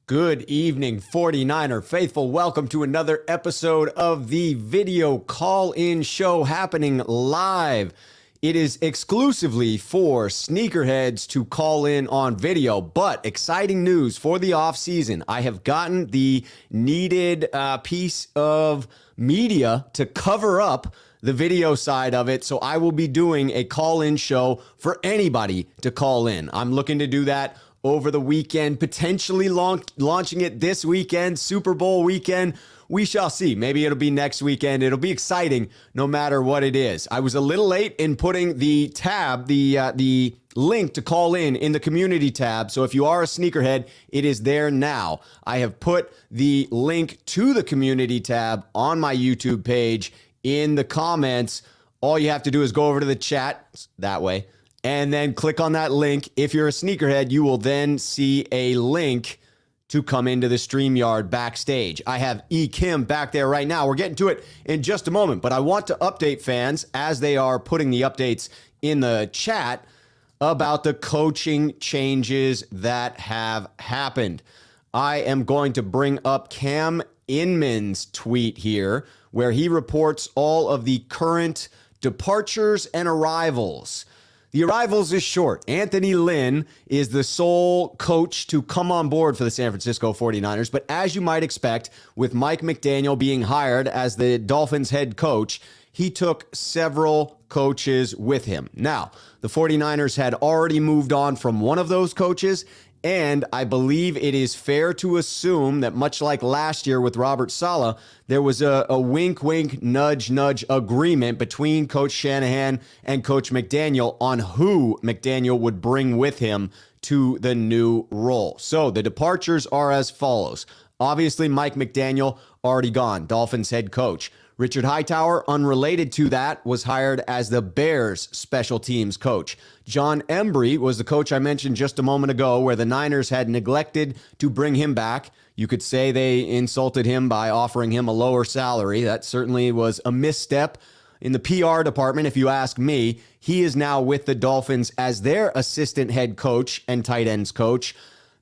Good evening, 49er faithful. Welcome to another episode of the video call-in show happening live. It is exclusively for sneakerheads to call in on video, but exciting news for the offseason. I have gotten the needed piece of media to cover up the video side of it, so I will be doing a call-in show for anybody to call in. I'm looking to do that over the weekend, potentially launching it this weekend, Super Bowl weekend. We shall see. Maybe it'll be next weekend. It'll be exciting no matter what it is. I was a little late in putting the tab, the link to call in the community tab. So if you are a sneakerhead, it is there now. I have put the link to the community tab on my YouTube page in the comments. All you have to do is go over to the chat that way and then click on that link. If you're a sneakerhead, you will then see a link to come into the StreamYard backstage. I have E. Kim back there right now. We're getting to it in just a moment, but I want to update fans as they are putting the updates in the chat about the coaching changes that have happened. I am going to bring up Cam Inman's tweet here, where he reports all of the current departures and arrivals. The arrivals is short. Anthony Lynn is the sole coach to come on board for the San Francisco 49ers. But as you might expect, with Mike McDaniel being hired as the Dolphins head coach, he took several coaches with him. Now, the 49ers had already moved on from one of those coaches, and I believe it is fair to assume that much like last year with Robert Saleh, there was a wink, wink, nudge, nudge agreement between Coach Shanahan and Coach McDaniel on who McDaniel would bring with him to the new role. So the departures are as follows. Obviously, Mike McDaniel already gone, Dolphins head coach. Richard Hightower, unrelated to that, was hired as the Bears special teams coach. John Embry was the coach I mentioned just a moment ago, where the Niners had neglected to bring him back. You could say they insulted him by offering him a lower salary. That certainly was a misstep in the PR department, if you ask me. He is now with the Dolphins as their assistant head coach and tight ends coach.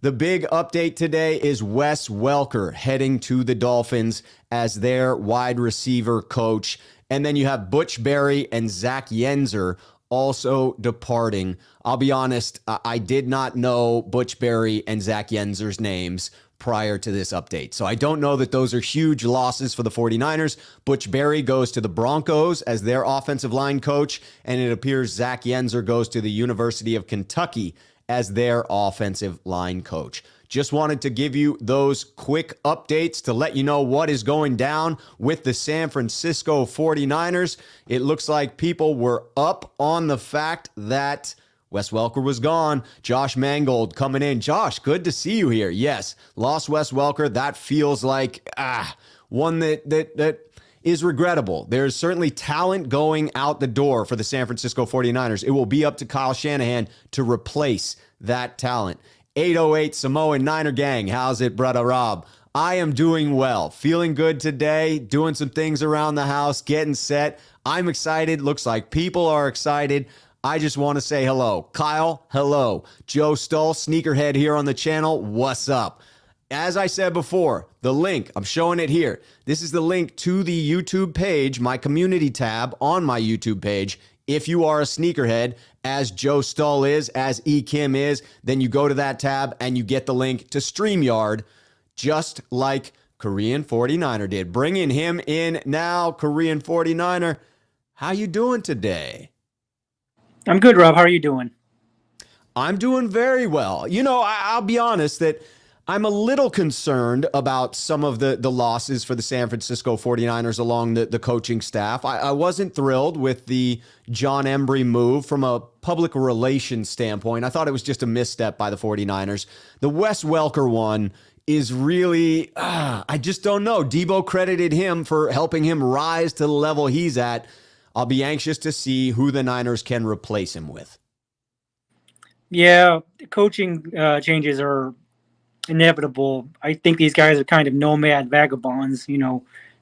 The big update today is Wes Welker heading to the Dolphins as their wide receiver coach. And then you have Butch Berry and Zach Yenzer also departing. I'll be honest, I did not know Butch Berry and Zach Yenzer's names prior to this update. So I don't know that those are huge losses for the 49ers. Butch Berry goes to the Broncos as their offensive line coach, and it appears Zach Yenzer goes to the University of Kentucky as their offensive line coach. Just wanted to give you those quick updates to let you know what is going down with the San Francisco 49ers. It looks like people were up on the fact that Wes Welker was gone. Josh Mangold coming in. Josh, good to see you here. Yes, lost Wes Welker. That feels like one that is regrettable. There's certainly talent going out the door for the San Francisco 49ers. It will be up to Kyle Shanahan to replace that talent. 808 Samoan Niner Gang. How's it, brother Rob? I am doing well. Feeling good today. Doing some things around the house. Getting set. I'm excited. Looks like people are excited. I just want to say hello. Kyle, hello. Joe Stull, Sneakerhead here on the channel. What's up? As I said before, the link, I'm showing it here. This is the link to the YouTube page, my community tab on my YouTube page. If you are a sneakerhead, as Joe Stull is, as E. Kim is, then you go to that tab and you get the link to StreamYard, just like Korean 49er did. Bringing him in now, Korean 49er. How you doing today? I'm good, Rob. How are you doing? I'm doing very well. You know, I'll be honest that I'm a little concerned about some of the losses for the San Francisco 49ers along the coaching staff. I wasn't thrilled with the John Embry move from a public relations standpoint. I thought it was just a misstep by the 49ers. The Wes Welker one is really, I just don't know. Debo credited him for helping him rise to the level he's at. I'll be anxious to see who the Niners can replace him with. Yeah, coaching changes are inevitable. I think these guys are kind of nomad vagabonds,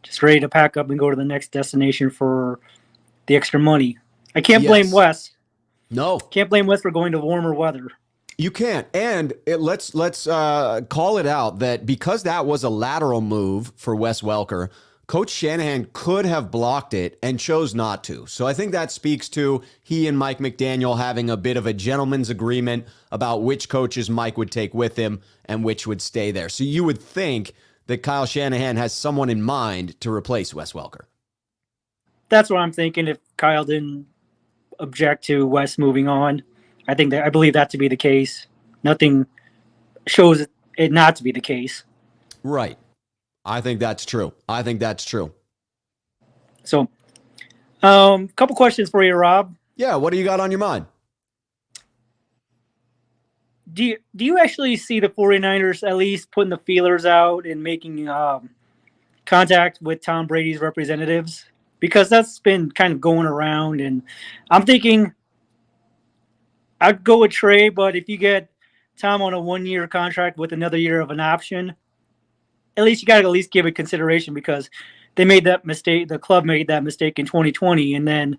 just ready to pack up and go to the next destination for the extra money. I can't blame Wes. No. Can't blame Wes for going to warmer weather. You can't. And let's call it out that because that was a lateral move for Wes Welker, Coach Shanahan could have blocked it and chose not to. So I think that speaks to he and Mike McDaniel having a bit of a gentleman's agreement about which coaches Mike would take with him and which would stay there. So you would think that Kyle Shanahan has someone in mind to replace Wes Welker. That's what I'm thinking. If Kyle didn't object to Wes moving on, I believe that to be the case. Nothing shows it not to be the case. Right. I think that's true. So, couple questions for you, Rob. Yeah, what do you got on your mind? Do you actually see the 49ers at least putting the feelers out and making contact with Tom Brady's representatives? Because that's been kind of going around, and I'm thinking I'd go with Trey, but if you get Tom on a 1-year contract with another year of an option, at least you got to at least give it consideration, because they made that mistake. The club made that mistake in 2020, and then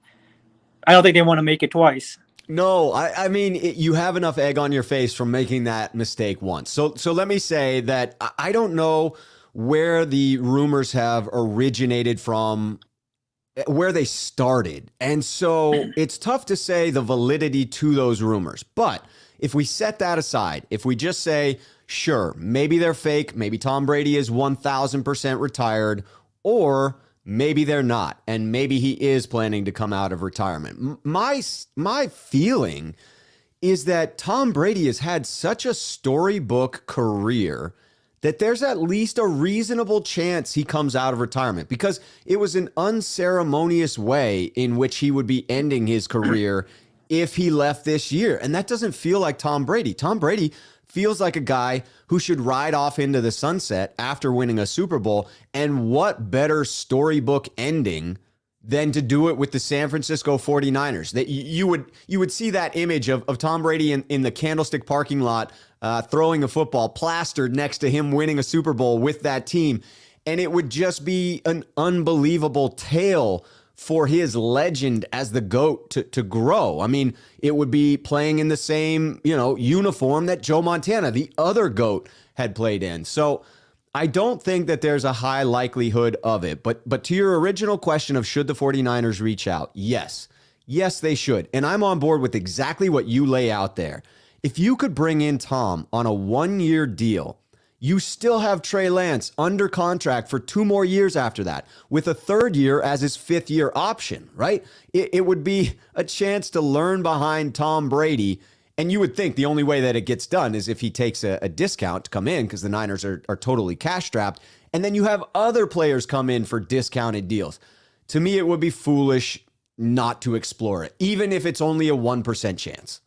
I don't think they want to make it twice. No, I mean, you have enough egg on your face from making that mistake once. So let me say that I don't know where the rumors have originated from, where they started. And so it's tough to say the validity to those rumors. But if we set that aside, if we just say, sure, maybe they're fake, maybe Tom Brady is 1,000% retired, or maybe they're not, and maybe he is planning to come out of retirement. My feeling is that Tom Brady has had such a storybook career that there's at least a reasonable chance he comes out of retirement, because it was an unceremonious way in which he would be ending his career if he left this year. And that doesn't feel like Tom Brady. Tom Brady feels like a guy who should ride off into the sunset after winning a Super Bowl. And what better storybook ending than to do it with the San Francisco 49ers? That you would see that image of Tom Brady in the Candlestick parking lot throwing a football plastered next to him winning a Super Bowl with that team. And it would just be an unbelievable tale for his legend as the GOAT to grow. I mean, it would be playing in the same, uniform that Joe Montana, the other GOAT, had played in. So I don't think that there's a high likelihood of it. But to your original question of should the 49ers reach out? Yes. Yes, they should. And I'm on board with exactly what you lay out there. If you could bring in Tom on a 1-year deal, you still have Trey Lance under contract for 2 more years after that, with a 3rd year as his 5th year option, right? It would be a chance to learn behind Tom Brady. And you would think the only way that it gets done is if he takes a discount to come in, because the Niners are totally cash strapped. And then you have other players come in for discounted deals. To me, it would be foolish not to explore it, even if it's only a 1% chance.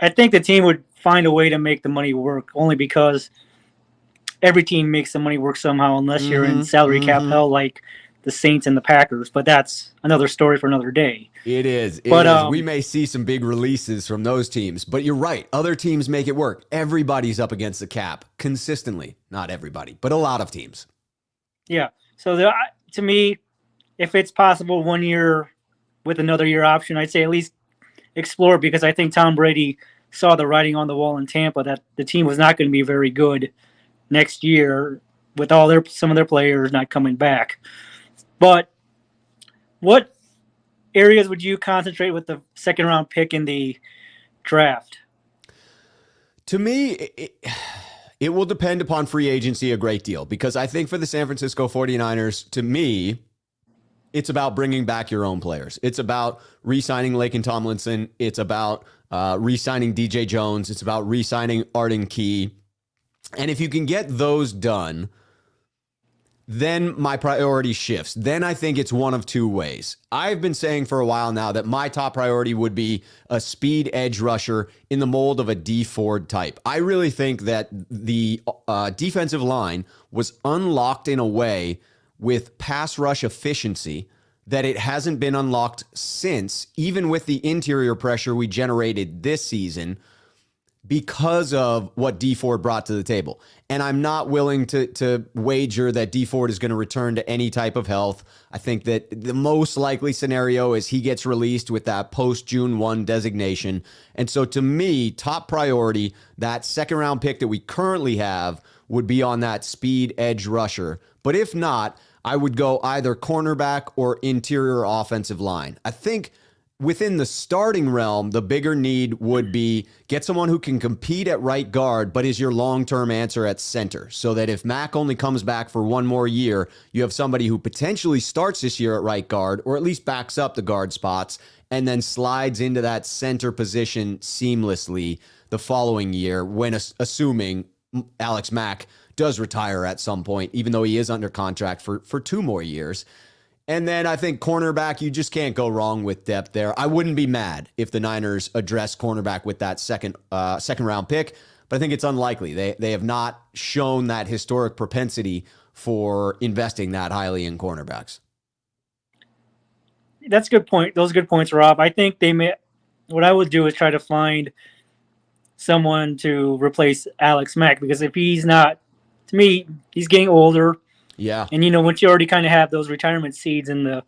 I think the team would find a way to make the money work, only because every team makes the money work somehow, unless you're in salary cap hell like the Saints and the Packers. But that's another story for another day. It is. It is. We may see some big releases from those teams, but you're right. Other teams make it work. Everybody's up against the cap consistently. Not everybody, but a lot of teams. Yeah. So to me, if it's possible 1 year with another year option, I'd say at least explore it, because I think Tom Brady saw the writing on the wall in Tampa that the team was not going to be very good next year with some of their players not coming back. But what areas would you concentrate with the 2nd round pick in the draft? To me, it will depend upon free agency a great deal, because I think for the San Francisco 49ers, to me, it's about bringing back your own players. It's about re-signing Laken Tomlinson. It's about re-signing DJ Jones. It's about re-signing Arden Key. And if you can get those done, then my priority shifts. Then I think it's one of 2 ways. I've been saying for a while now that my top priority would be a speed edge rusher in the mold of a D Ford type. I really think that the defensive line was unlocked in a way with pass rush efficiency that it hasn't been unlocked since, even with the interior pressure we generated this season. because of what D Ford brought to the table. And I'm not willing to wager that D Ford is going to return to any type of health. I think that the most likely scenario is he gets released with that post June 1 designation. And so to me, top priority, that second round pick that we currently have would be on that speed edge rusher. But if not, I would go either cornerback or interior offensive line. I think within the starting realm, the bigger need would be get someone who can compete at right guard, but is your long-term answer at center. So that if Mac only comes back for one more year, you have somebody who potentially starts this year at right guard, or at least backs up the guard spots, and then slides into that center position seamlessly the following year when assuming Alex Mack does retire at some point, even though he is under contract for 2 more years. And then I think cornerback, you just can't go wrong with depth there. I wouldn't be mad if the Niners address cornerback with that second round pick, but I think it's unlikely. They have not shown that historic propensity for investing that highly in cornerbacks. That's a good point. Those are good points, Rob. I think what I would do is try to find someone to replace Alex Mack, because if he's not, to me, he's getting older. Yeah. And, once you already kind of have those retirement seeds in the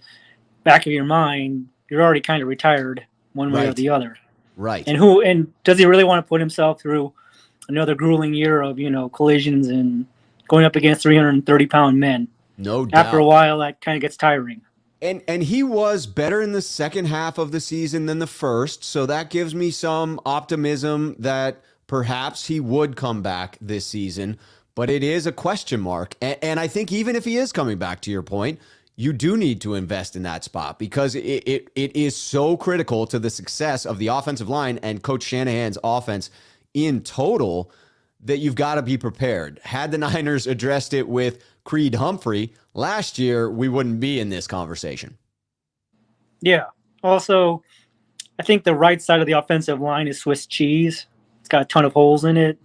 back of your mind, you're already kind of retired one way or the other. Right. And does he really want to put himself through another grueling year of, collisions and going up against 330-pound men? No doubt. After a while, that kind of gets tiring. And he was better in the second half of the season than the first, so that gives me some optimism that perhaps he would come back this season. But it is a question mark. And I think even if he is coming back, to your point, you do need to invest in that spot because it is so critical to the success of the offensive line and Coach Shanahan's offense in total that you've got to be prepared. Had the Niners addressed it with Creed Humphrey last year, we wouldn't be in this conversation. Yeah. Also, I think the right side of the offensive line is Swiss cheese. It's got a ton of holes in it.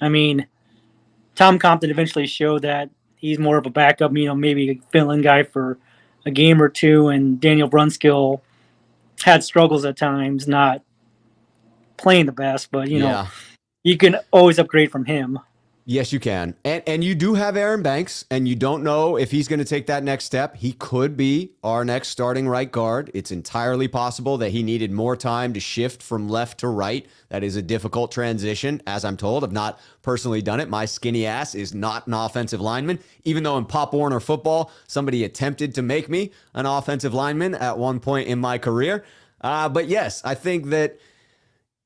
I mean, Tom Compton eventually showed that he's more of a backup, maybe a fill-in guy for a game or two, and Daniel Brunskill had struggles at times, not playing the best, but, you can always upgrade from him. Yes, you can. And you do have Aaron Banks, and you don't know if he's going to take that next step. He could be our next starting right guard. It's entirely possible that he needed more time to shift from left to right. That is a difficult transition, as I'm told. I've not personally done it. My skinny ass is not an offensive lineman, even though in Pop Warner football, somebody attempted to make me an offensive lineman at one point in my career. But yes, I think that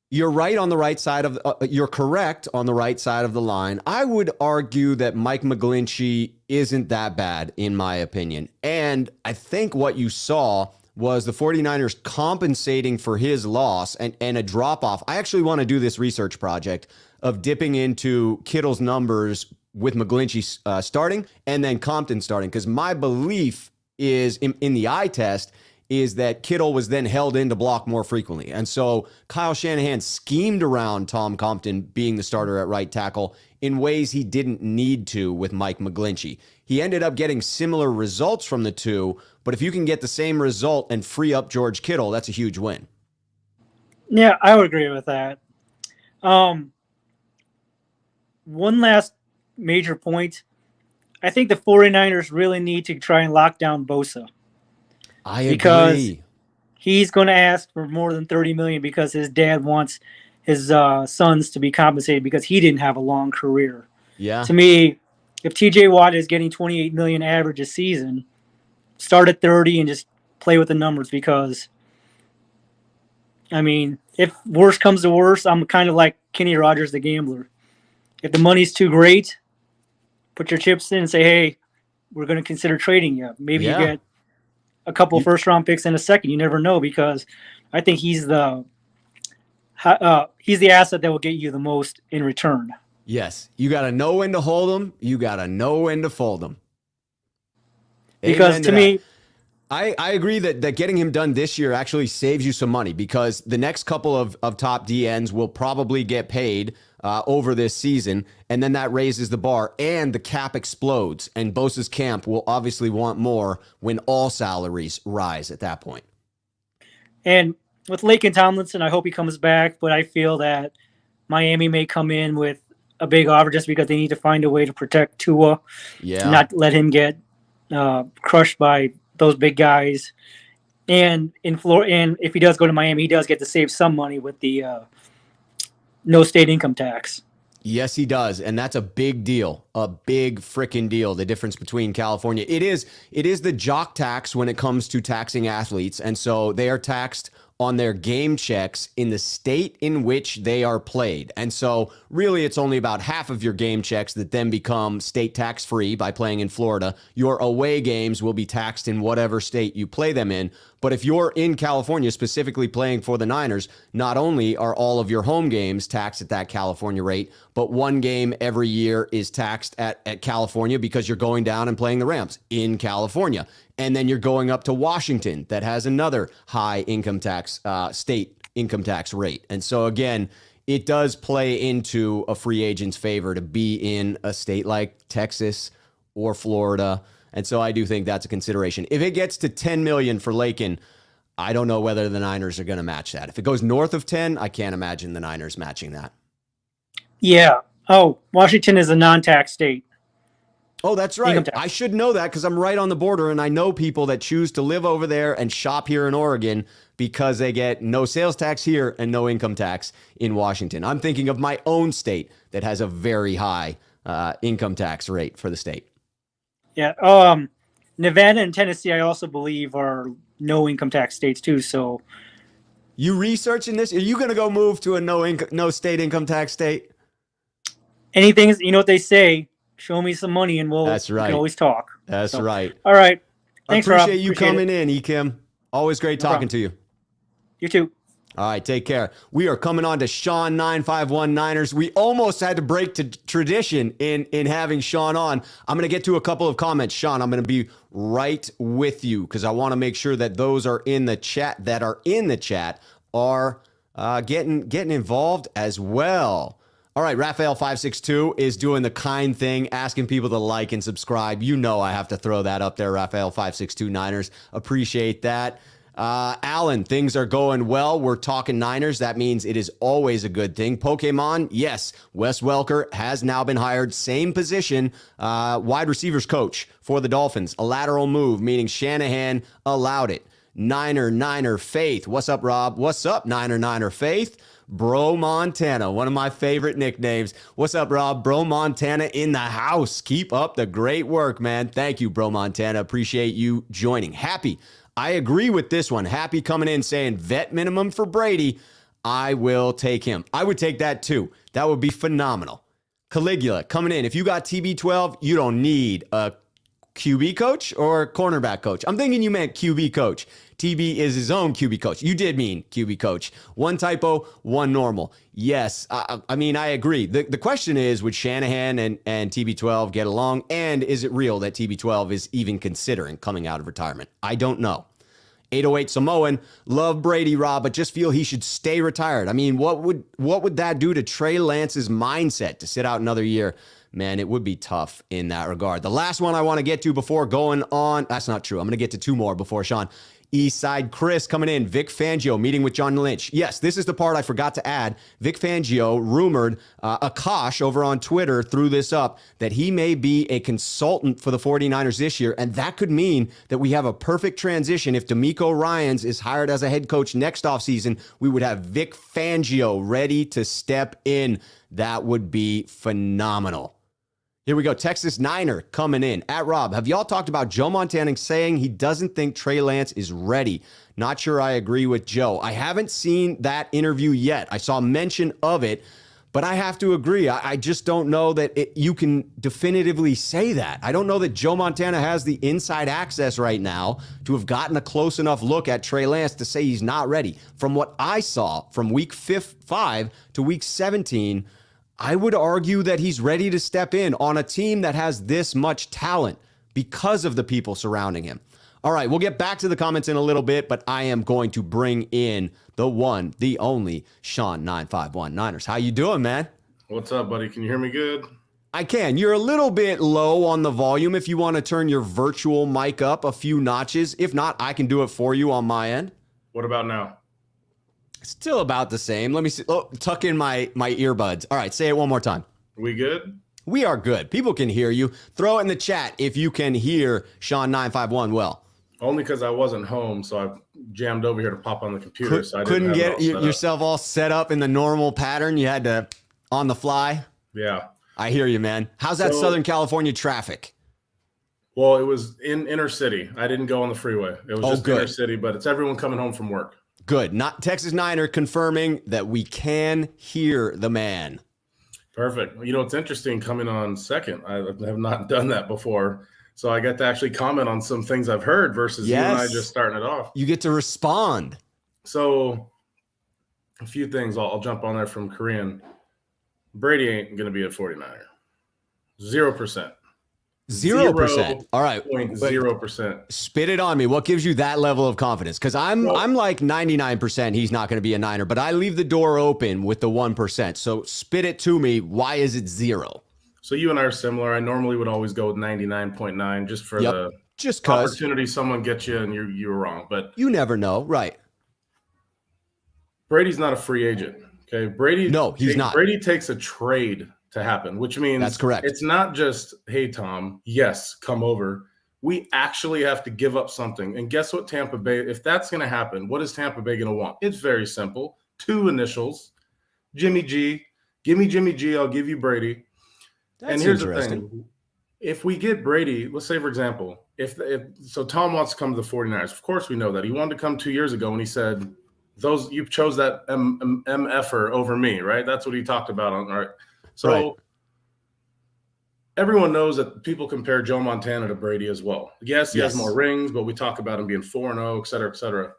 you're right on the right side of you're correct on the right side of the line. I would argue that Mike McGlinchey isn't that bad, in my opinion. And I think what you saw was the 49ers compensating for his loss and a drop-off. I actually want to do this research project of dipping into Kittle's numbers with McGlinchey starting and then Compton starting, because my belief is in the eye test is that Kittle was then held in to block more frequently. And so Kyle Shanahan schemed around Tom Compton being the starter at right tackle in ways he didn't need to with Mike McGlinchey. He ended up getting similar results from the two, but if you can get the same result and free up George Kittle, that's a huge win. Yeah, I would agree with that. One last major point. I think the 49ers really need to try and lock down Bosa. I agree. Because he's going to ask for more than $30 million because his dad wants his sons to be compensated because he didn't have a long career. Yeah. To me, if TJ Watt is getting $28 million average a season, start at 30 and just play with the numbers because, I mean, if worse comes to worse, I'm kind of like Kenny Rogers, the gambler. If the money's too great, put your chips in and say, hey, we're going to consider trading you. Maybe you get a couple first-round picks in a second. You never know because I think he's the asset that will get you the most in return. Yes, you got to know when to hold them. You got to know when to fold them. Because to me, I agree that getting him done this year actually saves you some money because the next couple of top DNs will probably get paid over this season, and then that raises the bar, and the cap explodes, and Bosa's camp will obviously want more when all salaries rise at that point. And with Laken Tomlinson, I hope he comes back, but I feel that Miami may come in with a big offer just because they need to find a way to protect Tua, Yeah. not let him get crushed by those big guys. And and if he does go to Miami, he does get to save some money with the no state income tax. Yes, he does. And that's a big deal, a big freaking deal. The difference between California. It is the jock tax when it comes to taxing athletes. And so they are taxed on their game checks in the state in which they are played. And so really it's only about half of your game checks that then become state tax free by playing in Florida. Your away games will be taxed in whatever state you play them in. But if you're in California specifically playing for the Niners, not only are all of your home games taxed at that California rate, but one game every year is taxed at California because you're going down and playing the Rams in California. And then you're going up to Washington that has another high income tax, state income tax rate. And so again, it does play into a free agent's favor to be in a state like Texas or Florida. And so I do think that's a consideration. If it gets to 10 million for Laken, I don't know whether the Niners are going to match that. If it goes north of 10, I can't imagine the Niners matching that. Yeah. Oh, Washington is a non-tax state. Oh, that's right. I should know that because I'm right on the border, and I know people that choose to live over there and shop here in Oregon because they get no sales tax here and no income tax in Washington. I'm thinking of my own state that has a very high income tax rate for the state. Yeah. Nevada and Tennessee, I also believe, are no income tax states too. So, you researching this? Are you going to go move to a no state income tax state? Anything is, you know what they say. Show me some money and That's right. We can always talk. That's right. All right. Thanks, Rob. Appreciate you coming in, Kim. Always great talking to you. You too. All right, take care. We are coming on to Sean 951 Niners. We almost had to break to tradition in having Sean on. I'm going to get to a couple of comments. Sean, I'm going to be right with you because I want to make sure that those are in the chat are getting involved as well. All right, Raphael562 is doing the kind thing, asking people to like and subscribe. You know I have to throw that up there, Raphael562 Niners. Appreciate that. Alan, things are going well. We're talking Niners. That means it is always a good thing. Pokemon, yes. Wes Welker has now been hired. Same position, wide receivers coach for the Dolphins. A lateral move, meaning Shanahan allowed it. Niner Faith. What's up, Rob? What's up, Niner Faith? Bro Montana, one of my favorite nicknames. What's up, Rob? Bro Montana in the house. Keep up the great work, man. Thank you, Bro Montana. Appreciate you joining. Happy. I agree with this one. Happy coming in saying vet minimum for Brady. I will take him. I would take that too. That would be phenomenal. Caligula coming in. If you got TB12, you don't need a QB coach or cornerback coach. I'm thinking you meant QB coach. TB is his own QB coach. You did mean QB coach. One typo, one normal. Yes, I mean, I agree. The question is, would Shanahan and TB12 get along? And is it real that TB12 is even considering coming out of retirement? I don't know. 808 Samoan, love Brady, Rob, but just feel he should stay retired. I mean, what would that do to Trey Lance's mindset to sit out another year? Man, it would be tough in that regard. The last one I want to get to before going on, that's not true. I'm going to get to two more before Sean. Eastside Chris coming in. Vic Fangio meeting with John Lynch. Yes, this is the part I forgot to add. Vic Fangio rumored, Akash over on Twitter threw this up, that he may be a consultant for the 49ers this year. And that could mean that we have a perfect transition. If D'Amico Ryans is hired as a head coach next offseason, we would have Vic Fangio ready to step in. That would be phenomenal. Here we go. Texas Niner coming in. At Rob, have y'all talked about Joe Montana saying he doesn't think Trey Lance is ready? Not sure I agree with Joe. I haven't seen that interview yet. I saw mention of it, but I have to agree. I just don't know that you can definitively say that. I don't know that Joe Montana has the inside access right now to have gotten a close enough look at Trey Lance to say he's not ready. From what I saw from week 5 to week 17, I would argue that he's ready to step in on a team that has this much talent because of the people surrounding him. All right, we'll get back to the comments in a little bit, but I am going to bring in the one, the only Sean 951 Niners. How you doing, man? What's up, buddy? Can you hear me good? I can. You're a little bit low on the volume if you want to turn your virtual mic up a few notches. If not, I can do it for you on my end. What about now? Still about the same. Let me see. Oh, tuck in my earbuds. All right, say it one more time. We good? We are good. People can hear you. Throw it in the chat if you can hear Sean 951 well. Only because I wasn't home, so I jammed over here to pop on the computer. So I Couldn't didn't have get it all set yourself all set up in the normal pattern. You had to on the fly. Yeah. I hear you, man. How's that Southern California traffic? Well, it was in inner city. I didn't go on the freeway. It was just good. Inner city, but it's everyone coming home from work. Good. Not Texas Niner confirming that we can hear the man. Perfect. You know, it's interesting coming on second. I have not done that before. So I get to actually comment on some things I've heard versus you and I just starting it off. You get to respond. So a few things I'll jump on there from Korean. Brady ain't going to be a 49er. 0%. 0%. All right. 0%. Spit it on me. What gives you that level of confidence? Because I'm like 99% he's not going to be a Niner, but I leave the door open with the 1%. So spit it to me. Why is it 0? So you and I are similar. I normally would always go with 99.9 just for the opportunity someone gets you and you're wrong. But you never know. Right. Brady's not a free agent. Okay. He's not. Brady takes a trade to happen, which means that's correct. It's not just, hey, Tom, yes, come over. We actually have to give up something. And guess what, Tampa Bay, if that's going to happen, what is Tampa Bay going to want? It's very simple. 2 initials, Jimmy G. Give me Jimmy G. I'll give you Brady. And here's the thing. If we get Brady, let's say, for example, if Tom wants to come to the 49ers, of course we know that. He wanted to come 2 years ago when he said, you chose that MFer over me, right? That's what he talked about on right. So everyone knows that people compare Joe Montana to Brady as well. Yes, he has more rings, but we talk about him being 4-0, et cetera, et cetera.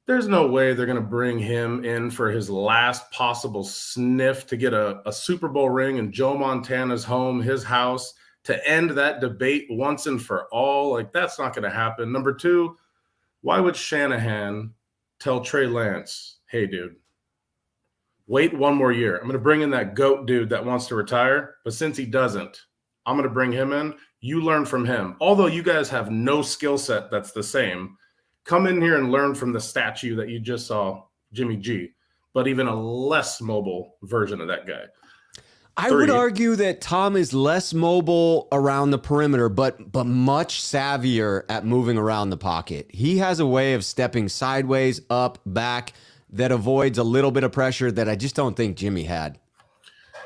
There's no way they're going to bring him in for his last possible sniff to get a Super Bowl ring in Joe Montana's home, his house, to end that debate once and for all. Like, that's not going to happen. Number 2, why would Shanahan tell Trey Lance, hey, dude, wait 1 more year. I'm going to bring in that GOAT dude that wants to retire. But since he doesn't, I'm going to bring him in. You learn from him. Although you guys have no skill set that's the same, come in here and learn from the statue that you just saw, Jimmy G, but even a less mobile version of that guy. I would argue that Tom is less mobile around the perimeter, but much savvier at moving around the pocket. He has a way of stepping sideways, up, back, that avoids a little bit of pressure that I just don't think Jimmy had.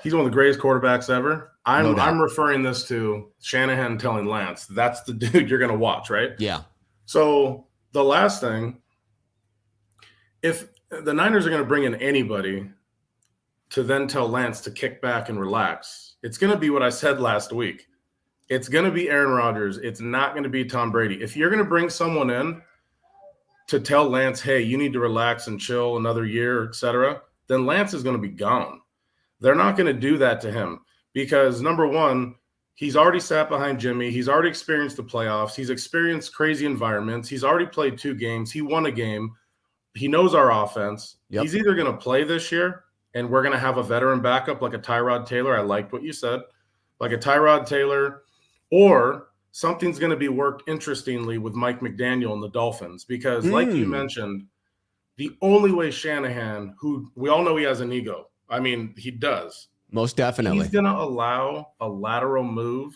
He's one of the greatest quarterbacks ever. I'm referring this to Shanahan telling Lance, that's the dude you're going to watch, right? Yeah. So the last thing, if the Niners are going to bring in anybody to then tell Lance to kick back and relax, it's going to be what I said last week. It's going to be Aaron Rodgers. It's not going to be Tom Brady. If you're going to bring someone in to tell Lance, hey, you need to relax and chill another year, et cetera, then Lance is going to be gone. They're not going to do that to him because, number 1, he's already sat behind Jimmy. He's already experienced the playoffs. He's experienced crazy environments. He's already played 2 games. He won a game. He knows our offense. Yep. He's either going to play this year and we're going to have a veteran backup like a Tyrod Taylor. I liked what you said. Like a Tyrod Taylor, or something's going to be worked interestingly with Mike McDaniel and the Dolphins because, like you mentioned, the only way Shanahan, who we all know he has an ego, I mean, he does. Most definitely. He's going to allow a lateral move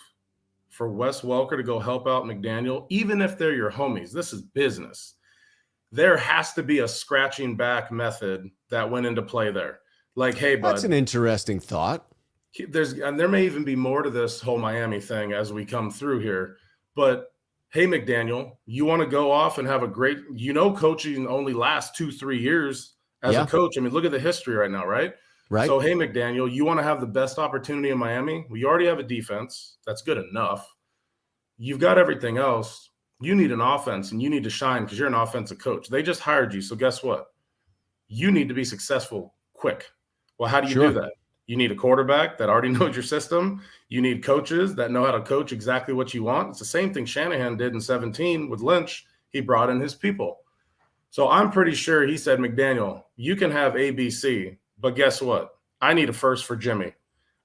for Wes Welker to go help out McDaniel, even if they're your homies. This is business. There has to be a scratching back method that went into play there. Like, hey, bud. That's an interesting thought. And there may even be more to this whole Miami thing as we come through here. But, hey, McDaniel, you want to go off and have a great – coaching only lasts 2-3 years as a coach. I mean, look at the history right now, right? Right. So, hey, McDaniel, you want to have the best opportunity in Miami? Well, you already have a defense. That's good enough. You've got everything else. You need an offense, and you need to shine because you're an offensive coach. They just hired you. So guess what? You need to be successful quick. Well, how do you do that? You need a quarterback that already knows your system. You need coaches that know how to coach exactly what you want. It's the same thing Shanahan did in 2017 with Lynch. He brought in his people. So I'm pretty sure he said, McDaniel, you can have ABC, but guess what? I need a first for Jimmy,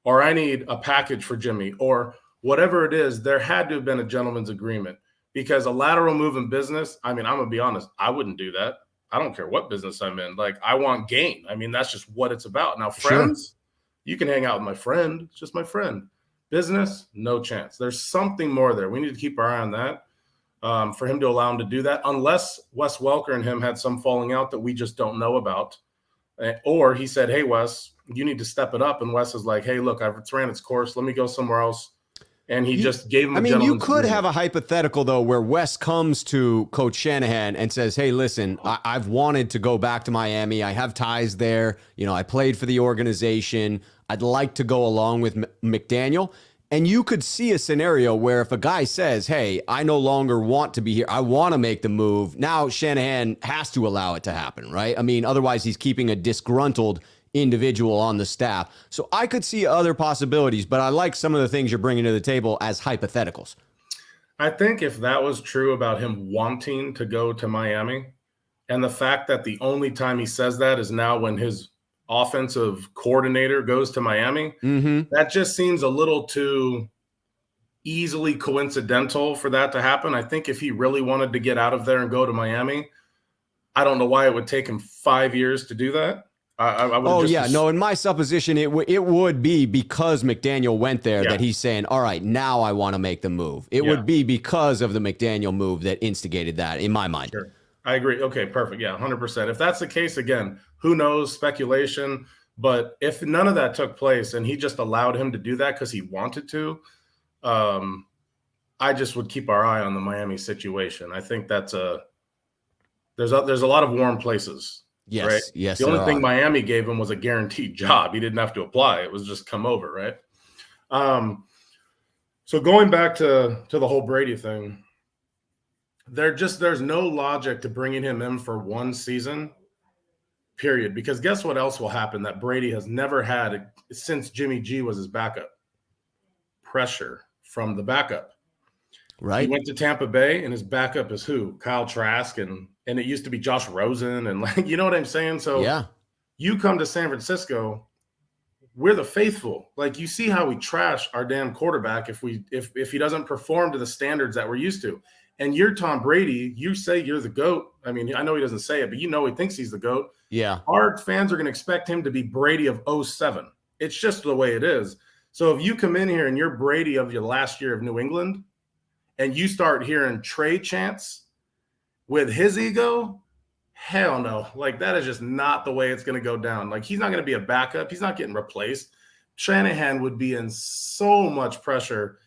or I need a package for Jimmy, or whatever it is. There had to have been a gentleman's agreement because a lateral move in business, I mean, I'm going to be honest, I wouldn't do that. I don't care what business I'm in. Like, I want gain. I mean, that's just what it's about. Now, Sure. friends, you can hang out with my friend. It's just my friend. Business, no chance. There's something more there. We need to keep our eye on that for him to allow him to do that, unless Wes Welker and him had some falling out that we just don't know about. Or he said, hey, Wes, you need to step it up. And Wes is like, hey, look, it's ran its course. Let me go somewhere else. And he just gave him a you gentleman's could agreement. have a hypothetical, though, where Wes comes to Coach Shanahan and says, hey, listen, I've wanted to go back to Miami. I have ties there. You know, I played for the organization. I'd like to go along with McDaniel. And you could see a scenario where if a guy says, hey, I no longer want to be here, I want to make the move, now Shanahan has to allow it to happen, right? I mean, otherwise he's keeping a disgruntled individual on the staff. So I could see other possibilities, but I like some of the things you're bringing to the table as hypotheticals. I think if that was true about him wanting to go to Miami, and the fact that the only time he says that is now when his offensive coordinator goes to Miami, that just seems a little too easily coincidental for that to happen. I think if he really wanted to get out of there and go to Miami, I don't know why it would take him 5 years to do that. I would in my supposition, it would be because McDaniel went there that he's saying, all right, now I want to make the move. It would be because of the McDaniel move that instigated that, in my mind. Sure. I agree. Okay, perfect. Yeah, 100%. If that's the case, again, who knows, speculation. But if none of that took place and he just allowed him to do that because he wanted to, I just would keep our eye on the Miami situation. I think that's there's a lot of warm places. Yes, right? yes. The only thing Miami gave him was a guaranteed job. He didn't have to apply. It was just come over, right? So going back to the whole Brady thing, there's no logic to bringing him in for one season, period. Because guess what else will happen that Brady has never had since Jimmy G was his backup? Pressure from the backup. Right. He went to Tampa Bay, and his backup is who? Kyle Trask, and it used to be Josh Rosen, and like, you know what I'm saying? So yeah, you come to San Francisco, we're the faithful. Like, you see how we trash our damn quarterback if he doesn't perform to the standards that we're used to. And you're Tom Brady. You say you're the GOAT. I mean, I know he doesn't say it, but you know he thinks he's the GOAT. Yeah. Our fans are going to expect him to be Brady of 07. It's just the way it is. So if you come in here and you're Brady of your last year of New England, and you start hearing trade chants with his ego, hell no. Like, that is just not the way it's going to go down. Like, he's not going to be a backup. He's not getting replaced. Shanahan would be in so much pressure.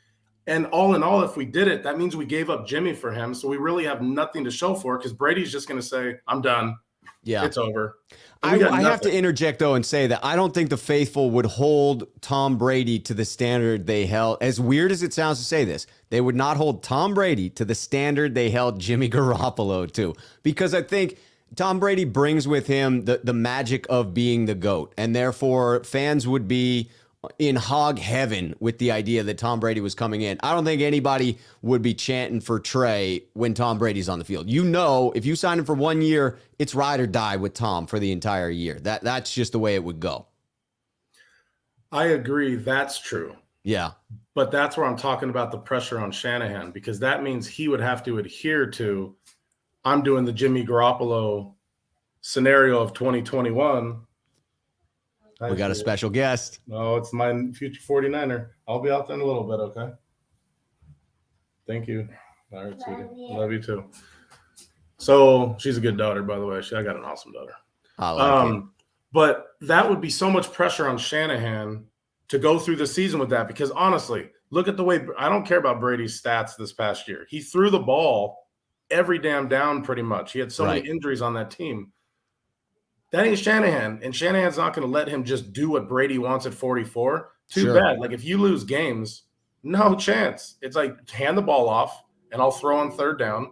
And all in all, if we did it, that means we gave up Jimmy for him. So we really have nothing to show for it because Brady's just going to say, I'm done. Yeah. It's over. I have to interject, though, and say that I don't think the faithful would hold Tom Brady to the standard they held. As weird as it sounds to say this, they would not hold Tom Brady to the standard they held Jimmy Garoppolo to. Because I think Tom Brady brings with him the magic of being the GOAT. And therefore, fans would be in hog heaven with the idea that Tom Brady was coming in. I don't think anybody would be chanting for Trey when Tom Brady's on the field. You know, if you sign him for 1 year, it's ride or die with Tom for the entire year. That's just the way it would go. I agree. That's true. Yeah. But that's where I'm talking about the pressure on Shanahan, because that means he would have to adhere to, I'm doing the Jimmy Garoppolo scenario of 2021. We got a special guest. No, it's my future 49er. I'll be out there in a little bit, okay? Thank you. All right, sweetie. Love you too. So she's a good daughter, by the way. I got an awesome daughter. I like it. But that would be so much pressure on Shanahan to go through the season with that, because honestly, look at the way – I don't care about Brady's stats this past year. He threw the ball every damn down pretty much. He had so many injuries on that team. That ain't Shanahan, and Shanahan's not going to let him just do what Brady wants at 44. Too bad. Like, if you lose games, no chance. It's like, hand the ball off, and I'll throw on third down.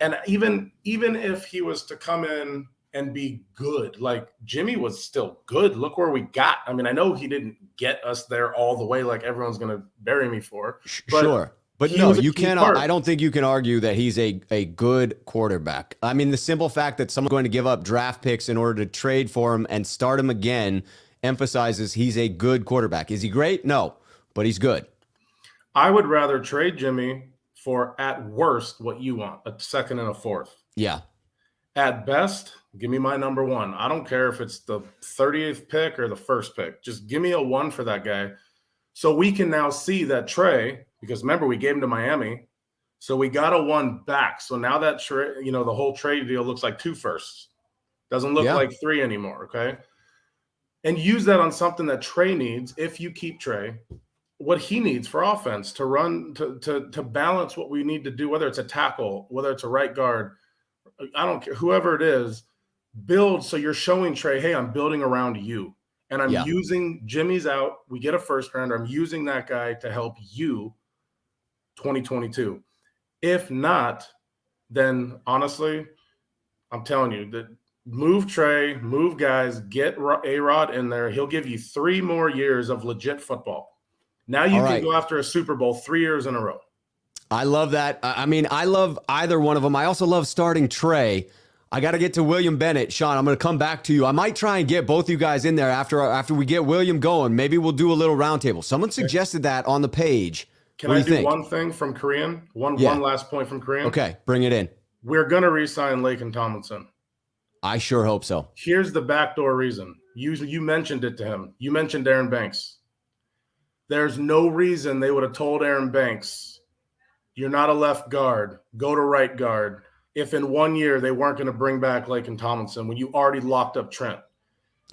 And even if he was to come in and be good, like, Jimmy was still good. Look where we got. I mean, I know he didn't get us there all the way like everyone's going to bury me for. But sure. But no, you cannot. I don't think you can argue that he's a good quarterback. I mean, the simple fact that someone's going to give up draft picks in order to trade for him and start him again emphasizes he's a good quarterback. Is he great? No, but he's good. I would rather trade Jimmy for, at worst, what you want, a second and a fourth. Yeah. At best, give me my number one. I don't care if it's the 30th pick or the first pick. Just give me a one for that guy. So we can now see that Trey, because remember, we gave him to Miami. So we got a one back. So now that, the whole trade deal looks like 2 firsts. Doesn't look like 3 anymore, okay? And use that on something that Trey needs, if you keep Trey, what he needs for offense to run, to balance what we need to do, whether it's a tackle, whether it's a right guard, I don't care, whoever it is, build. So you're showing Trey, hey, I'm building around you. And I'm using Jimmy's out. We get a first rounder. I'm using that guy to help you 2022. If not, then honestly, I'm telling you that move Trey, move guys, get A-Rod in there. He'll give you 3 more years of legit football. Now you can go after a Super Bowl 3 years in a row. I love that. I mean, I love either one of them. I also love starting Trey. I got to get to William Bennett. Sean, I'm going to come back to you. I might try and get both you guys in there after we get William going. Maybe we'll do a little roundtable. Someone suggested that on the page. Can I do one thing from Korean? One last point from Korean? Okay, bring it in. We're going to re-sign Laken Tomlinson. I sure hope so. Here's the backdoor reason. You mentioned it to him. You mentioned Aaron Banks. There's no reason they would have told Aaron Banks, you're not a left guard, go to right guard, if in 1 year they weren't going to bring back Laken Tomlinson when you already locked up Trent.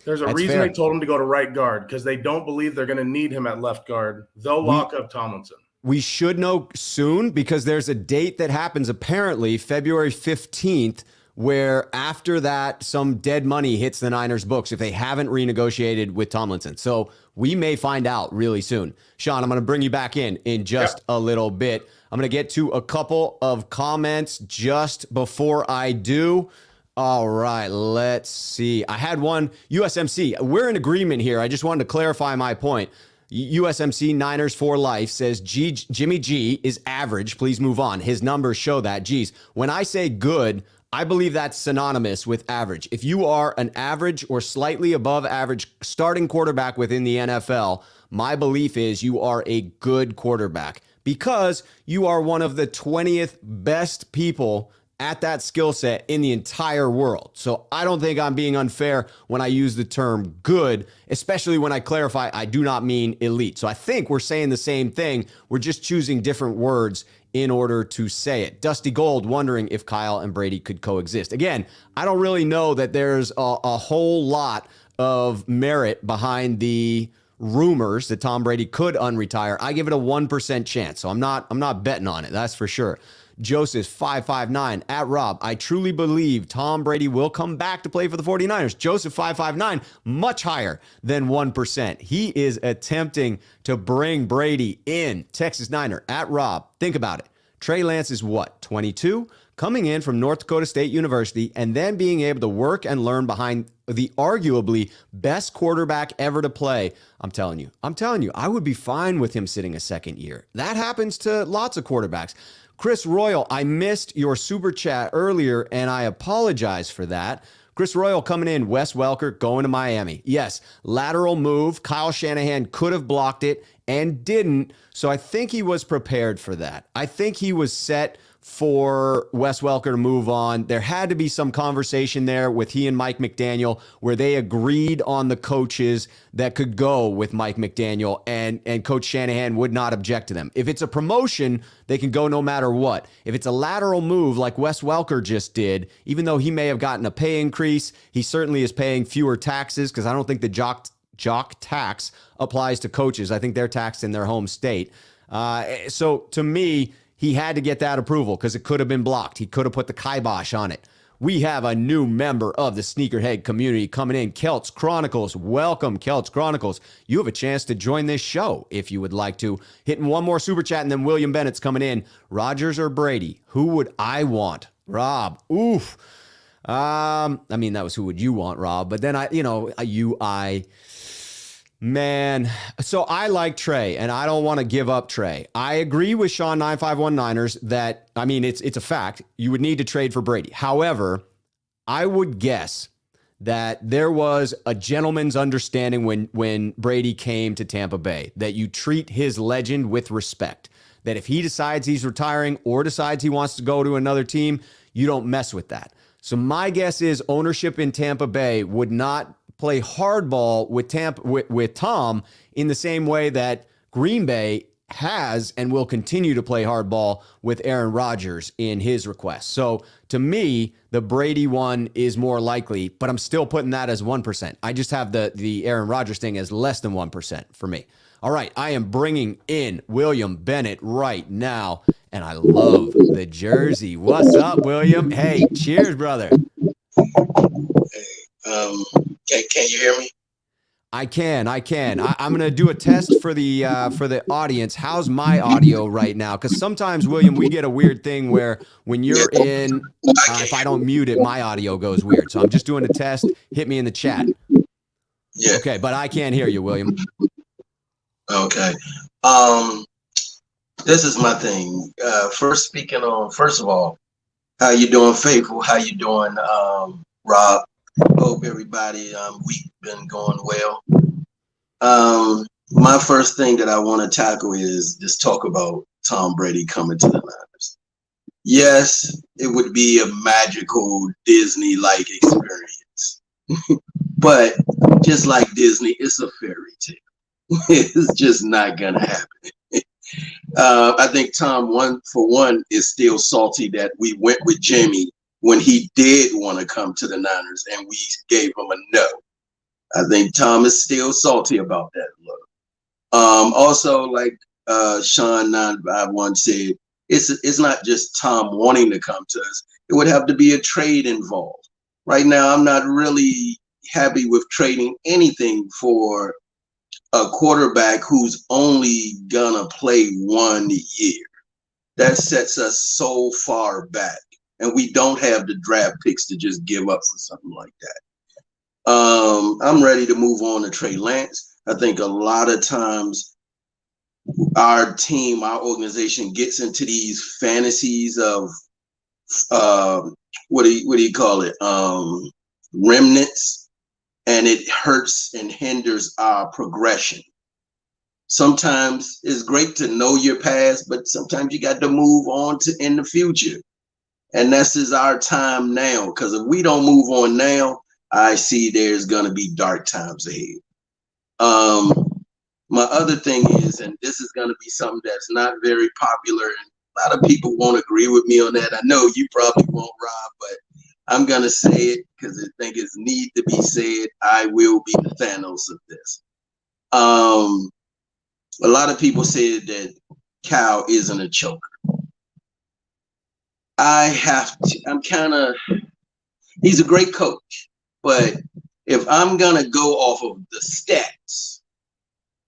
There's a reason they told him to go to right guard, because they don't believe they're going to need him at left guard. They'll lock up Tomlinson. We should know soon, because there's a date that happens apparently February 15th, where after that, some dead money hits the Niners' books if they haven't renegotiated with Tomlinson. So we may find out really soon. Sean, I'm going to bring you back in just a little bit. I'm going to get to a couple of comments just before I do. All right, let's see. I had one, USMC. We're in agreement here. I just wanted to clarify my point. USMC Niners for life says Jimmy G is average. Please move on. His numbers show that. Geez, when I say good, I believe that's synonymous with average. If you are an average or slightly above average starting quarterback within the NFL, my belief is you are a good quarterback, because you are one of the 20th best people at that skill set in the entire world. So I don't think I'm being unfair when I use the term good, especially when I clarify I do not mean elite. So I think we're saying the same thing. We're just choosing different words in order to say it. Dusty Gold wondering if Kyle and Brady could coexist. Again, I don't really know that there's a whole lot of merit behind the rumors that Tom Brady could unretire. I give it a 1% chance. So I'm not betting on it. That's for sure. Joseph 559 at Rob, I truly believe Tom Brady will come back to play for the 49ers. Joseph 559, much higher than 1%. He is attempting to bring Brady in. Texas Niner at Rob, think about it. Trey Lance is what, 22? Coming in from North Dakota State University and then being able to work and learn behind the arguably best quarterback ever to play. I'm telling you, I would be fine with him sitting a second year. That happens to lots of quarterbacks. Chris Royal, I missed your super chat earlier, and I apologize for that. Chris Royal coming in, Wes Welker going to Miami. Yes, lateral move. Kyle Shanahan could have blocked it and didn't, so I think he was prepared for that. I think he was set for Wes Welker to move on. There had to be some conversation there with he and Mike McDaniel where they agreed on the coaches that could go with Mike McDaniel, and Coach Shanahan would not object to them. If it's a promotion, they can go no matter what. If it's a lateral move like Wes Welker just did, even though he may have gotten a pay increase, he certainly is paying fewer taxes, because I don't think the jock tax applies to coaches. I think they're taxed in their home state. So to me, he had to get that approval because it could have been blocked. He could have put the kibosh on it. We have a new member of the Sneakerhead community coming in, Celts Chronicles. Welcome, Celts Chronicles. You have a chance to join this show if you would like to. Hitting one more super chat, and then William Bennett's coming in. Rodgers or Brady? Who would I want? Rob. Oof. I mean, that was who would you want, Rob? But then Man, so I like Trey, and I don't want to give up Trey. I agree with Sean 951 Niners that, I mean, it's a fact. You would need to trade for Brady. However, I would guess that there was a gentleman's understanding when Brady came to Tampa Bay, that you treat his legend with respect, that if he decides he's retiring or decides he wants to go to another team, you don't mess with that. So my guess is ownership in Tampa Bay would not play hardball with Tom in the same way that Green Bay has and will continue to play hardball with Aaron Rodgers in his request. So to me, the Brady one is more likely, but I'm still putting that as 1%. I just have the Aaron Rodgers thing as less than 1% for me. All right, I am bringing in William Bennett right now, and I love the jersey. What's up, William? Hey, cheers, brother. Can you hear me? I can. I'm going to do a test for the audience. How's my audio right now? Because sometimes, William, we get a weird thing where when you're in, if I don't mute it, my audio goes weird. So I'm just doing a test. Hit me in the chat. Yeah. Okay, but I can't hear you, William. Okay. This is my thing. First of all, how you doing, Faithful? How you doing, Rob? Hope everybody week been going well. My first thing that I want to tackle is just talk about Tom Brady coming to the Niners. Yes, it would be a magical Disney-like experience. But just like Disney, it's a fairy tale. It's just not gonna happen. I think Tom, for one, is still salty that we went with Jimmy when he did want to come to the Niners and we gave him a no. I think Tom is still salty about that look. Also, like Sean 951 said, it's not just Tom wanting to come to us. It would have to be a trade involved. Right now, I'm not really happy with trading anything for a quarterback who's only gonna play 1 year. That sets us so far back, and we don't have the draft picks to just give up for something like that. I'm ready to move on to Trey Lance. I think a lot of times our team, our organization gets into these fantasies of what do you call it? Remnants. And it hurts and hinders our progression. Sometimes it's great to know your past, but sometimes you got to move on to in the future. And this is our time now, because if we don't move on now, I see there's going to be dark times ahead. My other thing is, and this is going to be something that's not very popular, and a lot of people won't agree with me on that. I know you probably won't, Rob, but I'm going to say it because I think it's need to be said. I will be the Thanos of this. A lot of people said that Cal isn't a choker. He's a great coach, but if I'm going to go off of the stats,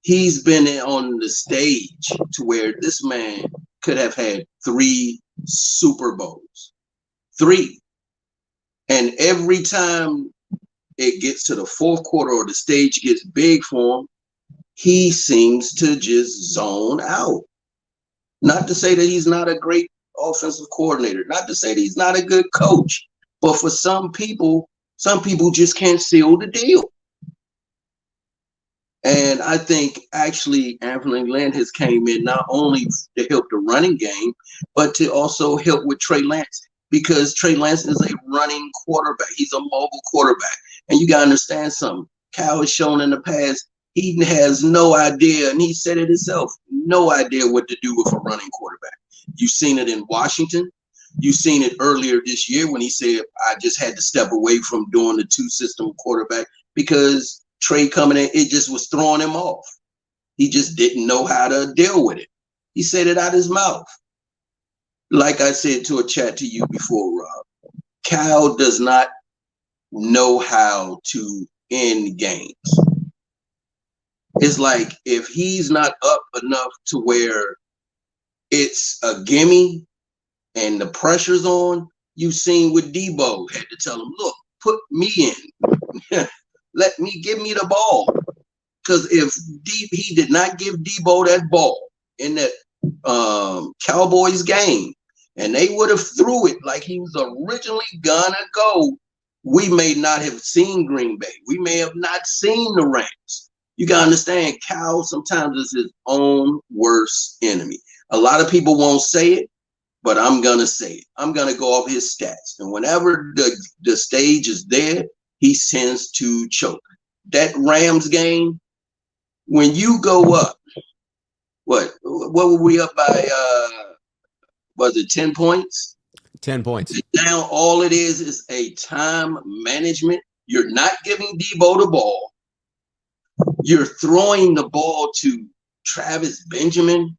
he's been on the stage to where this man could have had 3 Super Bowls. 3. And every time it gets to the fourth quarter or the stage gets big for him, he seems to just zone out. Not to say that he's not a great offensive coordinator, not to say that he's not a good coach, but for some people just can't seal the deal. And I think actually Anthony Lynn has came in not only to help the running game, but to also help with Trey Lance. Because Trey Lance is a running quarterback. He's a mobile quarterback. And you got to understand something. Cal has shown in the past, he has no idea, and he said it himself, no idea what to do with a running quarterback. You've seen it in Washington. You've seen it earlier this year when he said, I just had to step away from doing the 2-system quarterback because Trey coming in, it just was throwing him off. He just didn't know how to deal with it. He said it out his mouth. Like I said to a chat to you before, Rob, Cal does not know how to end games. It's like if he's not up enough to where it's a gimme and the pressure's on, you've seen with Debo had to tell him, look, put me in. Give me the ball. Because if he did not give Debo that ball in that Cowboys game, and they would have threw it like he was originally gonna go, we may not have seen Green Bay. We may have not seen the Rams. You gotta understand, Cal sometimes is his own worst enemy. A lot of people won't say it, but I'm going to say it. I'm going to go off his stats. And whenever the stage is there, he tends to choke. That Rams game, when you go up, what were we up by, was it 10 points? 10 points. Now all it is a time management. You're not giving Debo the ball. You're throwing the ball to Travis Benjamin.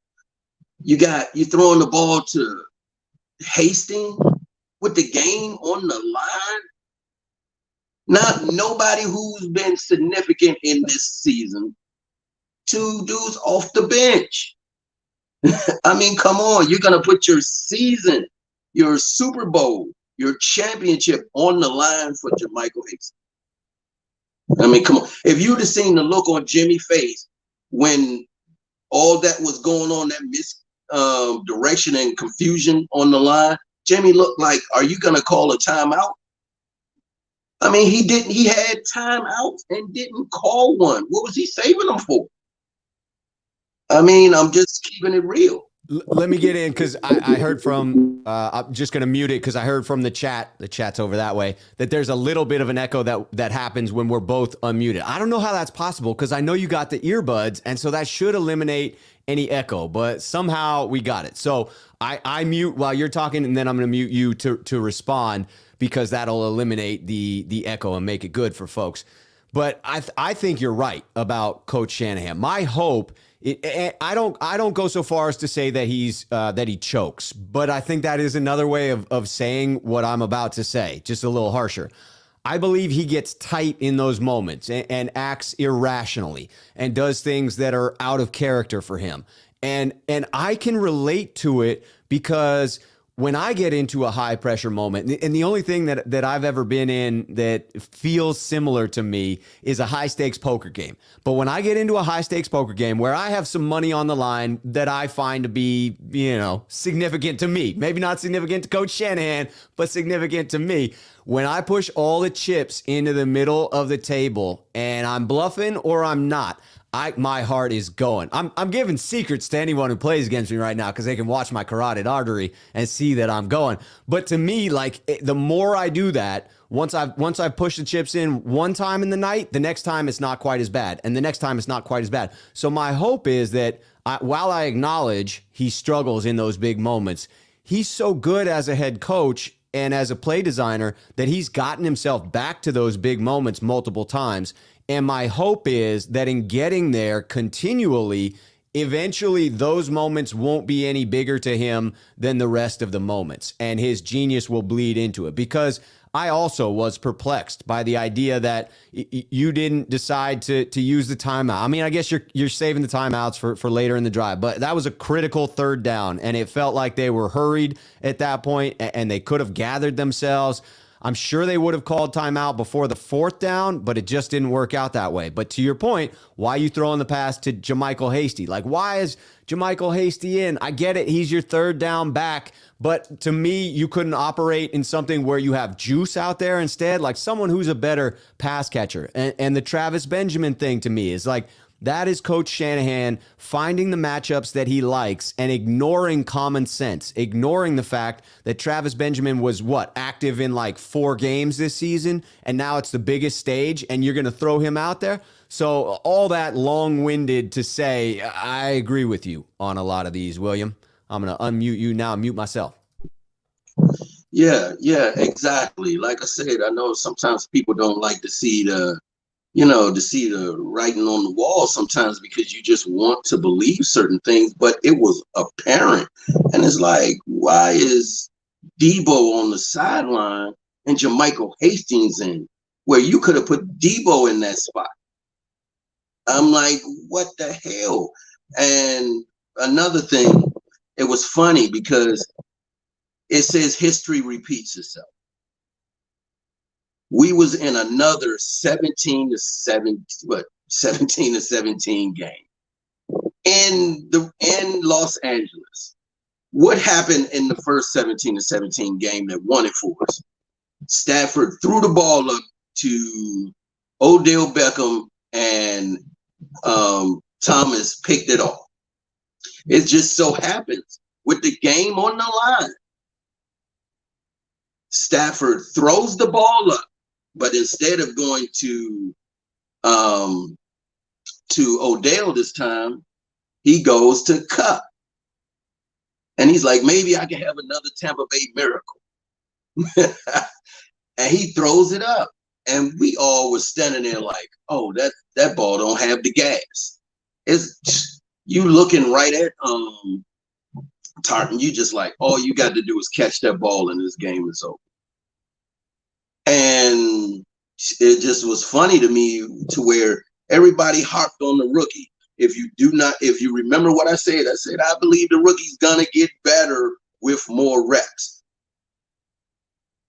You're throwing the ball to Hastings with the game on the line. Not nobody who's been significant in this season. 2 dudes off the bench. I mean, come on. You're going to put your season, your Super Bowl, your championship on the line for JaMychal Hastings. I mean, come on. If you'd have seen the look on Jimmy's face when all that was going on, that misdirection and confusion on the line, Jimmy looked like, are you going to call a timeout? I mean, he didn't. He had timeouts and didn't call one. What was he saving them for? I mean, I'm just keeping it real. Let me get in because I heard from, I'm just going to mute it because I heard from the chat's over that way, that there's a little bit of an echo that happens when we're both unmuted. I don't know how that's possible because I know you got the earbuds, and so that should eliminate any echo, but somehow we got it. So I mute while you're talking, and then I'm going to mute you to respond because that'll eliminate the echo and make it good for folks. But I think you're right about Coach Shanahan. My hope, I don't go so far as to say that he chokes, but I think that is another way of saying what I'm about to say, just a little harsher. I believe he gets tight in those moments and acts irrationally and does things that are out of character for him. And I can relate to it because when I get into a high pressure moment, and the only thing that I've ever been in that feels similar to me is a high stakes poker game. But when I get into a high stakes poker game where I have some money on the line that I find to be, significant to me, maybe not significant to Coach Shanahan, but significant to me, when I push all the chips into the middle of the table and I'm bluffing or I'm not, my heart is going. I'm giving secrets to anyone who plays against me right now because they can watch my carotid artery and see that I'm going. But to me, the more I do that, once I've pushed the chips in one time in the night, the next time it's not quite as bad, and the next time it's not quite as bad. So my hope is that while I acknowledge he struggles in those big moments, he's so good as a head coach and as a play designer that he's gotten himself back to those big moments multiple times. And my hope is that in getting there continually, eventually those moments won't be any bigger to him than the rest of the moments, and his genius will bleed into it. Because I also was perplexed by the idea that you didn't decide to use the timeout. I mean, I guess you're saving the timeouts for later in the drive, but that was a critical third down, and it felt like they were hurried at that point, and they could have gathered themselves. I'm sure they would have called timeout before the 4th down, but it just didn't work out that way. But to your point, why are you throwing the pass to JaMychal Hastings? Why is JaMychal Hastings in? I get it. He's your 3rd down back. But to me, you couldn't operate in something where you have Juice out there instead, like someone who's a better pass catcher. And the Travis Benjamin thing to me is that is Coach Shanahan finding the matchups that he likes and ignoring common sense, ignoring the fact that Travis Benjamin was active in 4 games this season, and now it's the biggest stage, and you're going to throw him out there. So all that long-winded to say, I agree with you on a lot of these, William. I'm going to unmute you now and mute myself. Yeah, exactly. Like I said, I know sometimes people don't like to see the writing on the wall sometimes because you just want to believe certain things, but it was apparent. And it's like, why is Debo on the sideline and JaMychal Hastings in, where you could have put Debo in that spot? I'm like, what the hell? And another thing, it was funny because it says history repeats itself. We was in another 17 to 17 game in Los Angeles. What happened in the first 17 to 17 game that won it for us? Stafford threw the ball up to Odell Beckham, and Thomas picked it off. It just so happens with the game on the line. Stafford throws the ball up, but instead of going to Odell this time, he goes to Cup. And he's like, maybe I can have another Tampa Bay miracle. And he throws it up. And we all were standing there like, oh, that ball don't have the gas. It's you looking right at Tartan, you just like, all you got to do is catch that ball and this game is over. And it just was funny to me to where everybody harped on the rookie. If you remember what I said, I believe the rookie's gonna get better with more reps.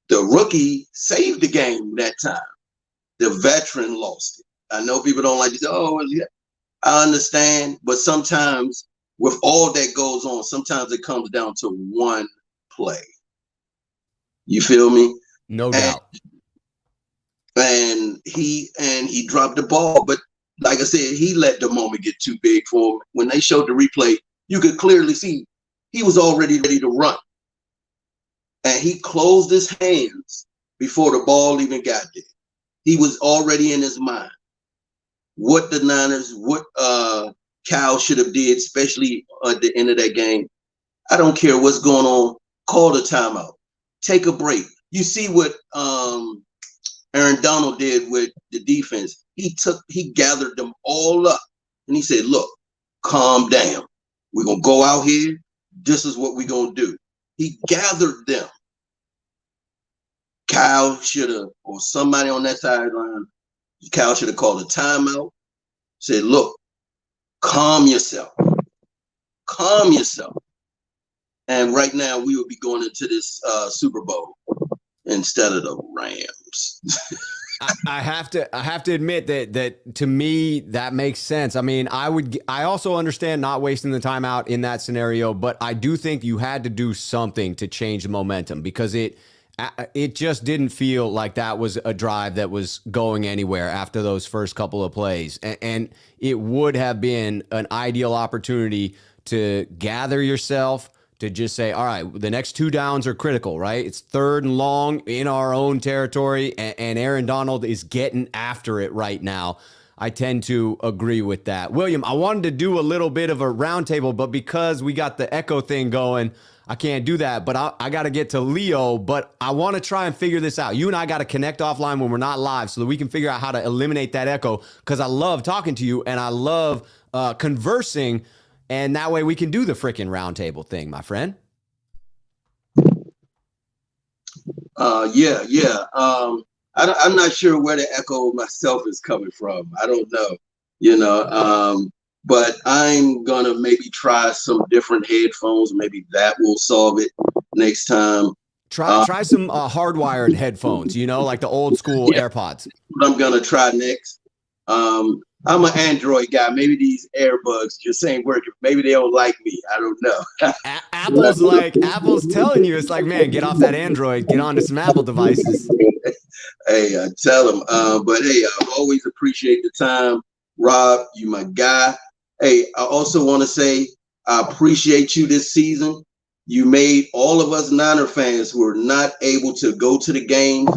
The rookie saved the game that time. The veteran lost it. I know people don't like to say, oh, yeah. I understand, but sometimes with all that goes on, sometimes it comes down to one play. You feel me? No doubt. And he dropped the ball, but like I said, he let the moment get too big for him. When they showed the replay, you could clearly see he was already ready to run. And he closed his hands before the ball even got there. He was already in his mind. What the Niners, what Cal should have did, especially at the end of that game. I don't care what's going on. Call the timeout. Take a break. You see what Aaron Donald did with the defense. He gathered them all up and he said, look, calm down. We're going to go out here. This is what we're going to do. He gathered them. Kyle should have, or somebody on that sideline, Kyle should have called a timeout, said, look, calm yourself. Calm yourself. And right now we would be going into this Super Bowl instead of the Rams. I have to admit that to me that makes sense. I mean, I also understand not wasting the time out in that scenario, but I do think you had to do something to change the momentum because it just didn't feel like that was a drive that was going anywhere after those first couple of plays. And it would have been an ideal opportunity to gather yourself, to just say, all right, the next 2 downs are critical, right? It's 3rd and long in our own territory, and Aaron Donald is getting after it right now. I tend to agree with that. William, I wanted to do a little bit of a roundtable, but because we got the echo thing going, I can't do that. But I got to get to Leo, but I want to try and figure this out. You and I got to connect offline when we're not live so that we can figure out how to eliminate that echo, because I love talking to you and I love conversing. And that way we can do the freaking roundtable thing, my friend. Yeah. I'm not sure where the echo myself is coming from. I don't know, but I'm going to maybe try some different headphones. Maybe that will solve it next time. Try some hardwired headphones, like the old school AirPods. What I'm going to try next. I'm an Android guy. Maybe these AirBuds just ain't working. Maybe they don't like me. I don't know. Apple's telling you, it's like, man, get off that Android, get onto some Apple devices. Hey, I tell them. But hey, I always appreciate the time. Rob, you my guy. Hey, I also want to say I appreciate you this season. You made all of us Niner fans who are not able to go to the game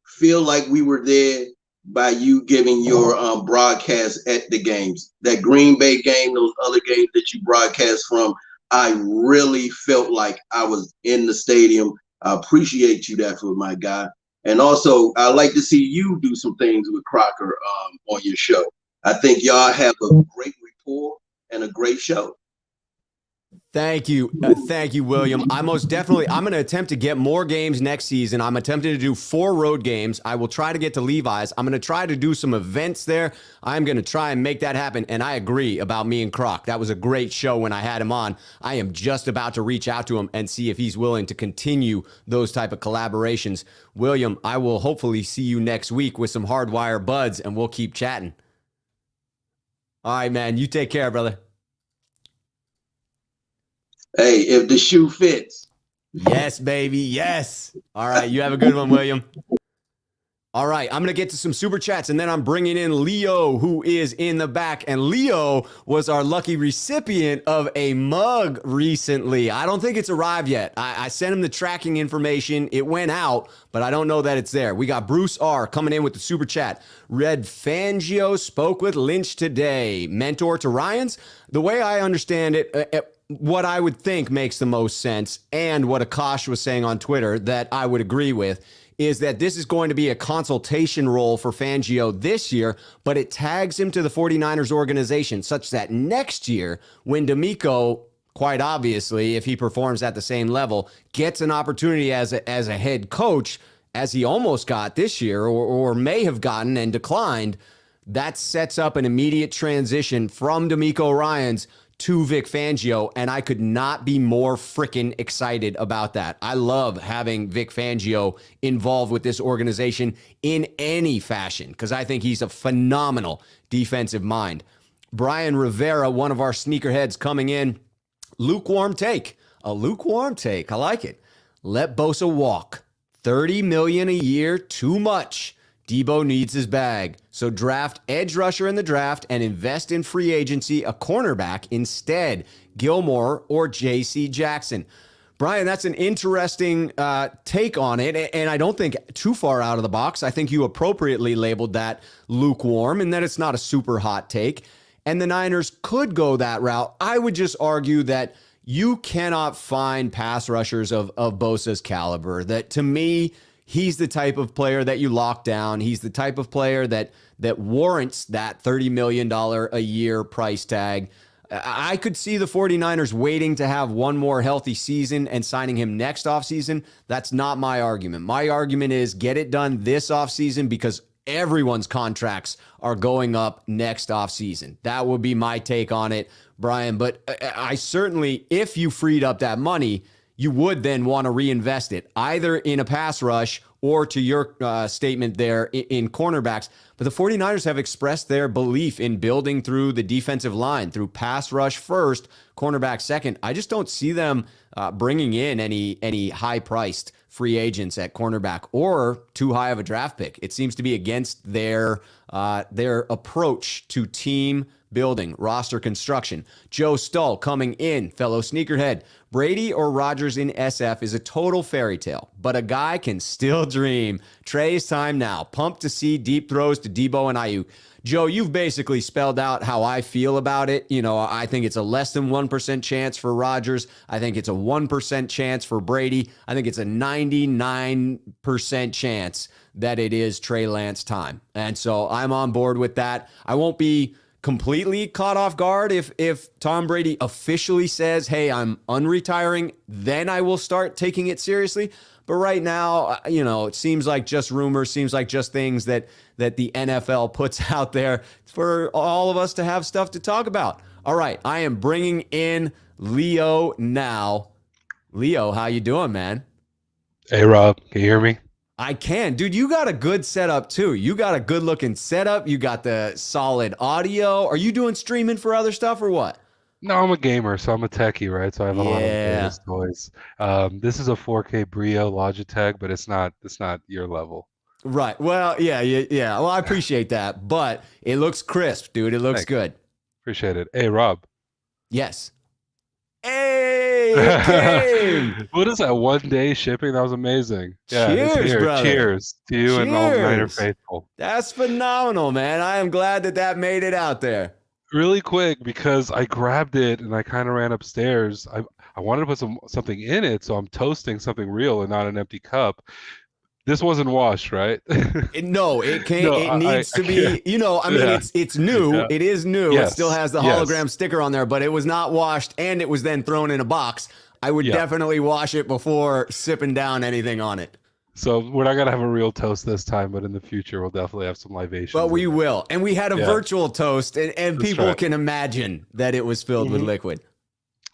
feel like we were there by you giving your broadcast at the games. That Green Bay game, those other games that you broadcast from, I really felt like I was in the stadium. I appreciate you that for my guy. And also, I like to see you do some things with Crocker on your show. I think y'all have a great rapport and a great show. Thank you, William. I'm going to attempt to get more games next season. I'm attempting to do 4 road games. I will try to get to Levi's. I'm going to try to do some events there. I'm going to try and make that happen. And I agree about me and Croc. That was a great show when I had him on. I am just about to reach out to him and see if he's willing to continue those type of collaborations. William, I will hopefully see you next week with some Hardwire buds, and we'll keep chatting. All right, man. You take care, brother. Hey, if the shoe fits. Yes, baby. Yes. All right. You have a good one, William. All right, I'm going to get to some super chats, and then I'm bringing in Leo, who is in the back. And Leo was our lucky recipient of a mug recently. I don't think it's arrived yet. I sent him the tracking information. It went out, but I don't know that it's there. We got Bruce R. coming in with the super chat. Red Fangio spoke with Lynch today. Mentor to Ryans. The way I understand it, what I would think makes the most sense, and what Akash was saying on Twitter that I would agree with, is that this is going to be a consultation role for Fangio this year, but it tags him to the 49ers organization such that next year, when D'Amico, quite obviously, if he performs at the same level, gets an opportunity as a head coach, as he almost got this year or may have gotten and declined, that sets up an immediate transition from D'Amico Ryans to Vic Fangio, and I could not be more freaking excited about that. I love having Vic Fangio involved with this organization in any fashion because I think he's a phenomenal defensive mind. Brian Rivera, one of our sneakerheads coming in, lukewarm take. A lukewarm take. I like it. Let Bosa walk. $30 million a year, too much. Debo needs his bag. So draft edge rusher in the draft and invest in free agency a cornerback instead, Gilmore or J.C. Jackson. Brian, that's an interesting take on it, and I don't think too far out of the box. I think you appropriately labeled that lukewarm and that it's not a super hot take. And the Niners could go that route. I would just argue that you cannot find pass rushers of Bosa's caliber. That, to me, he's the type of player that you lock down. He's the type of player that warrants that $30 million a year price tag. I could see the 49ers waiting to have one more healthy season and signing him next offseason. That's not my argument. My argument is get it done this offseason because everyone's contracts are going up next offseason. That would be my take on it, Brian. But I certainly, if you freed up that money, you would then want to reinvest it either in a pass rush or, to your statement there, in cornerbacks. But the 49ers have expressed their belief in building through the defensive line, through pass rush first, cornerback second. I just don't see them bringing in any high-priced free agents at cornerback or too high of a draft pick. It seems to be against their approach to team building, roster construction. Joe Stull coming in, fellow sneakerhead. Brady or Rodgers in SF is a total fairy tale, but a guy can still dream. Trey's time now. Pumped to see deep throws to Debo and Ayuk. Joe, you've basically spelled out how I feel about it. You know, I think it's a less than 1% chance for Rodgers. I think it's a 1% chance for Brady. I think it's a 99% chance that it is Trey Lance time. And so I'm on board with that. I won't be completely caught off guard if Tom Brady officially says, hey, I'm unretiring, then I will start taking it seriously. But right now, you know, it seems like just rumors, seems like just things that the NFL puts out there for all of us to have stuff to talk about. All right, I am bringing in Leo now. Leo, how you doing, man? Hey, Rob, can you hear me? I can. Dude, you got a good setup, too. You got a good-looking setup. You got the solid audio. Are you doing streaming for other stuff or what? No, I'm a gamer, so I'm a techie, right? So I have a lot of various toys. This is a 4K Brio Logitech, but it's not your level. Right. Well, yeah. Well, I appreciate that, but it looks crisp, dude. It looks good. Appreciate it. Hey, Rob. Yes. Hey, it came. What is that? 1 day shipping? That was amazing. Yeah, cheers, brother. Cheers to you and all the Niner faithful. That's phenomenal, man. I am glad that made it out there. Really quick, because I grabbed it and I kind of ran upstairs. I wanted to put something in it, so I'm toasting something real and not an empty cup. This wasn't washed, right? No, it can't. No, it needs to be. You know, I mean, it's new. Yeah. It is new. Yes. It still has the hologram sticker on there, but it was not washed, and it was then thrown in a box. I would definitely wash it before sipping down anything on it. So we're not gonna have a real toast this time, but in the future we'll definitely have some libations. But we will, and we had a virtual toast, and people can imagine that it was filled with liquid.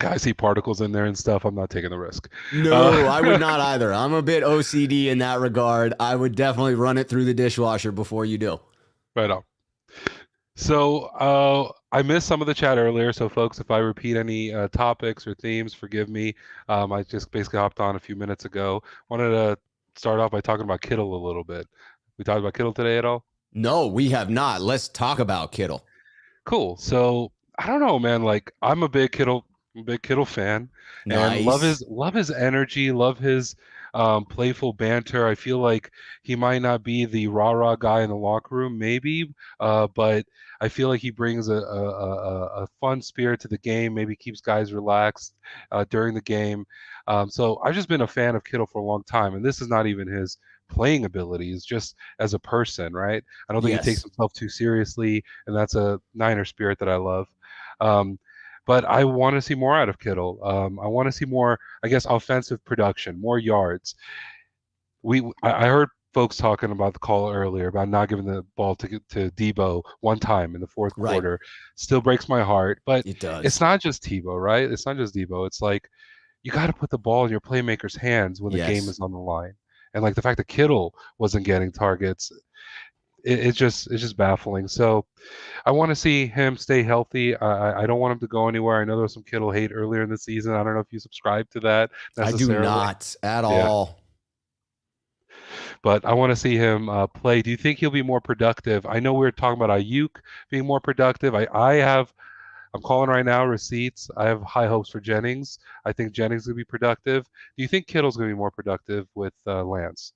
I see particles in there and stuff. I'm not taking the risk. No, I would not either. I'm a bit OCD in that regard. I would definitely run it through the dishwasher before you do. Right on. So I missed some of the chat earlier. So folks, if I repeat any topics or themes, forgive me. I just basically hopped on a few minutes ago. Wanted to start off by talking about Kittle a little bit. We talked about Kittle today at all? No, we have not. Let's talk about Kittle. Cool. So I don't know, man. Like I'm a big Kittle fan, and Nice. love his energy, love his playful banter. I feel like he might not be the rah-rah guy in the locker room, maybe, but I feel like he brings a fun spirit to the game. Maybe keeps guys relaxed during the game. So I've just been a fan of Kittle for a long time, and this is not even his playing abilities, just as a person, right? I don't think he takes Yes. himself too seriously, and that's a Niner spirit that I love. Um, but I want to see more out of Kittle. I want to see more, I guess, offensive production, more yards. I heard folks talking about the call earlier about not giving the ball to Debo one time in the fourth Right. quarter. Still breaks my heart, but It it's does. not just Tebow, right? It's not just Debo. It's like you got to put the ball in your playmakers' hands when the game Yes. is on the line. And like the fact that Kittle wasn't getting targets, it's just baffling. So I want to see him stay healthy. I don't want him to go anywhere. I know there was some Kittle hate earlier in the season. I don't know if you subscribe to that I do necessarily. not at Yeah, all. but I want to see him play. Do you think he'll be more productive? I know we were talking about Ayuk being more productive. I'm calling right now receipts. I have high hopes for Jennings. I think Jennings will be productive. Do you think Kittle's going to be more productive with Lance?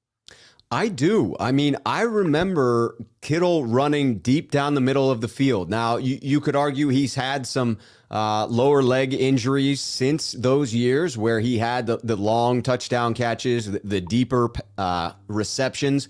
I do. I mean, I remember Kittle running deep down the middle of the field. Now, you could argue he's had some lower leg injuries since those years where he had the long touchdown catches, the deeper receptions.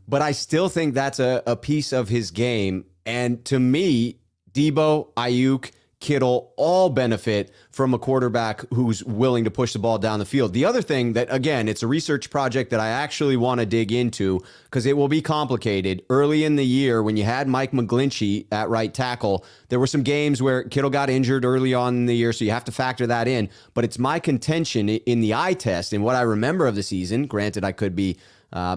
But I still think that's a piece of his game. And to me, Debo, Ayuk, Kittle all benefit from a quarterback who's willing to push the ball down the field. The other thing that, again, it's a research project that I actually want to dig into because it will be complicated. Early in the year, when you had Mike McGlinchey at right tackle, there were some games where Kittle got injured early on in the year, so you have to factor that in. But it's my contention in the eye test and what I remember of the season. Granted, I could be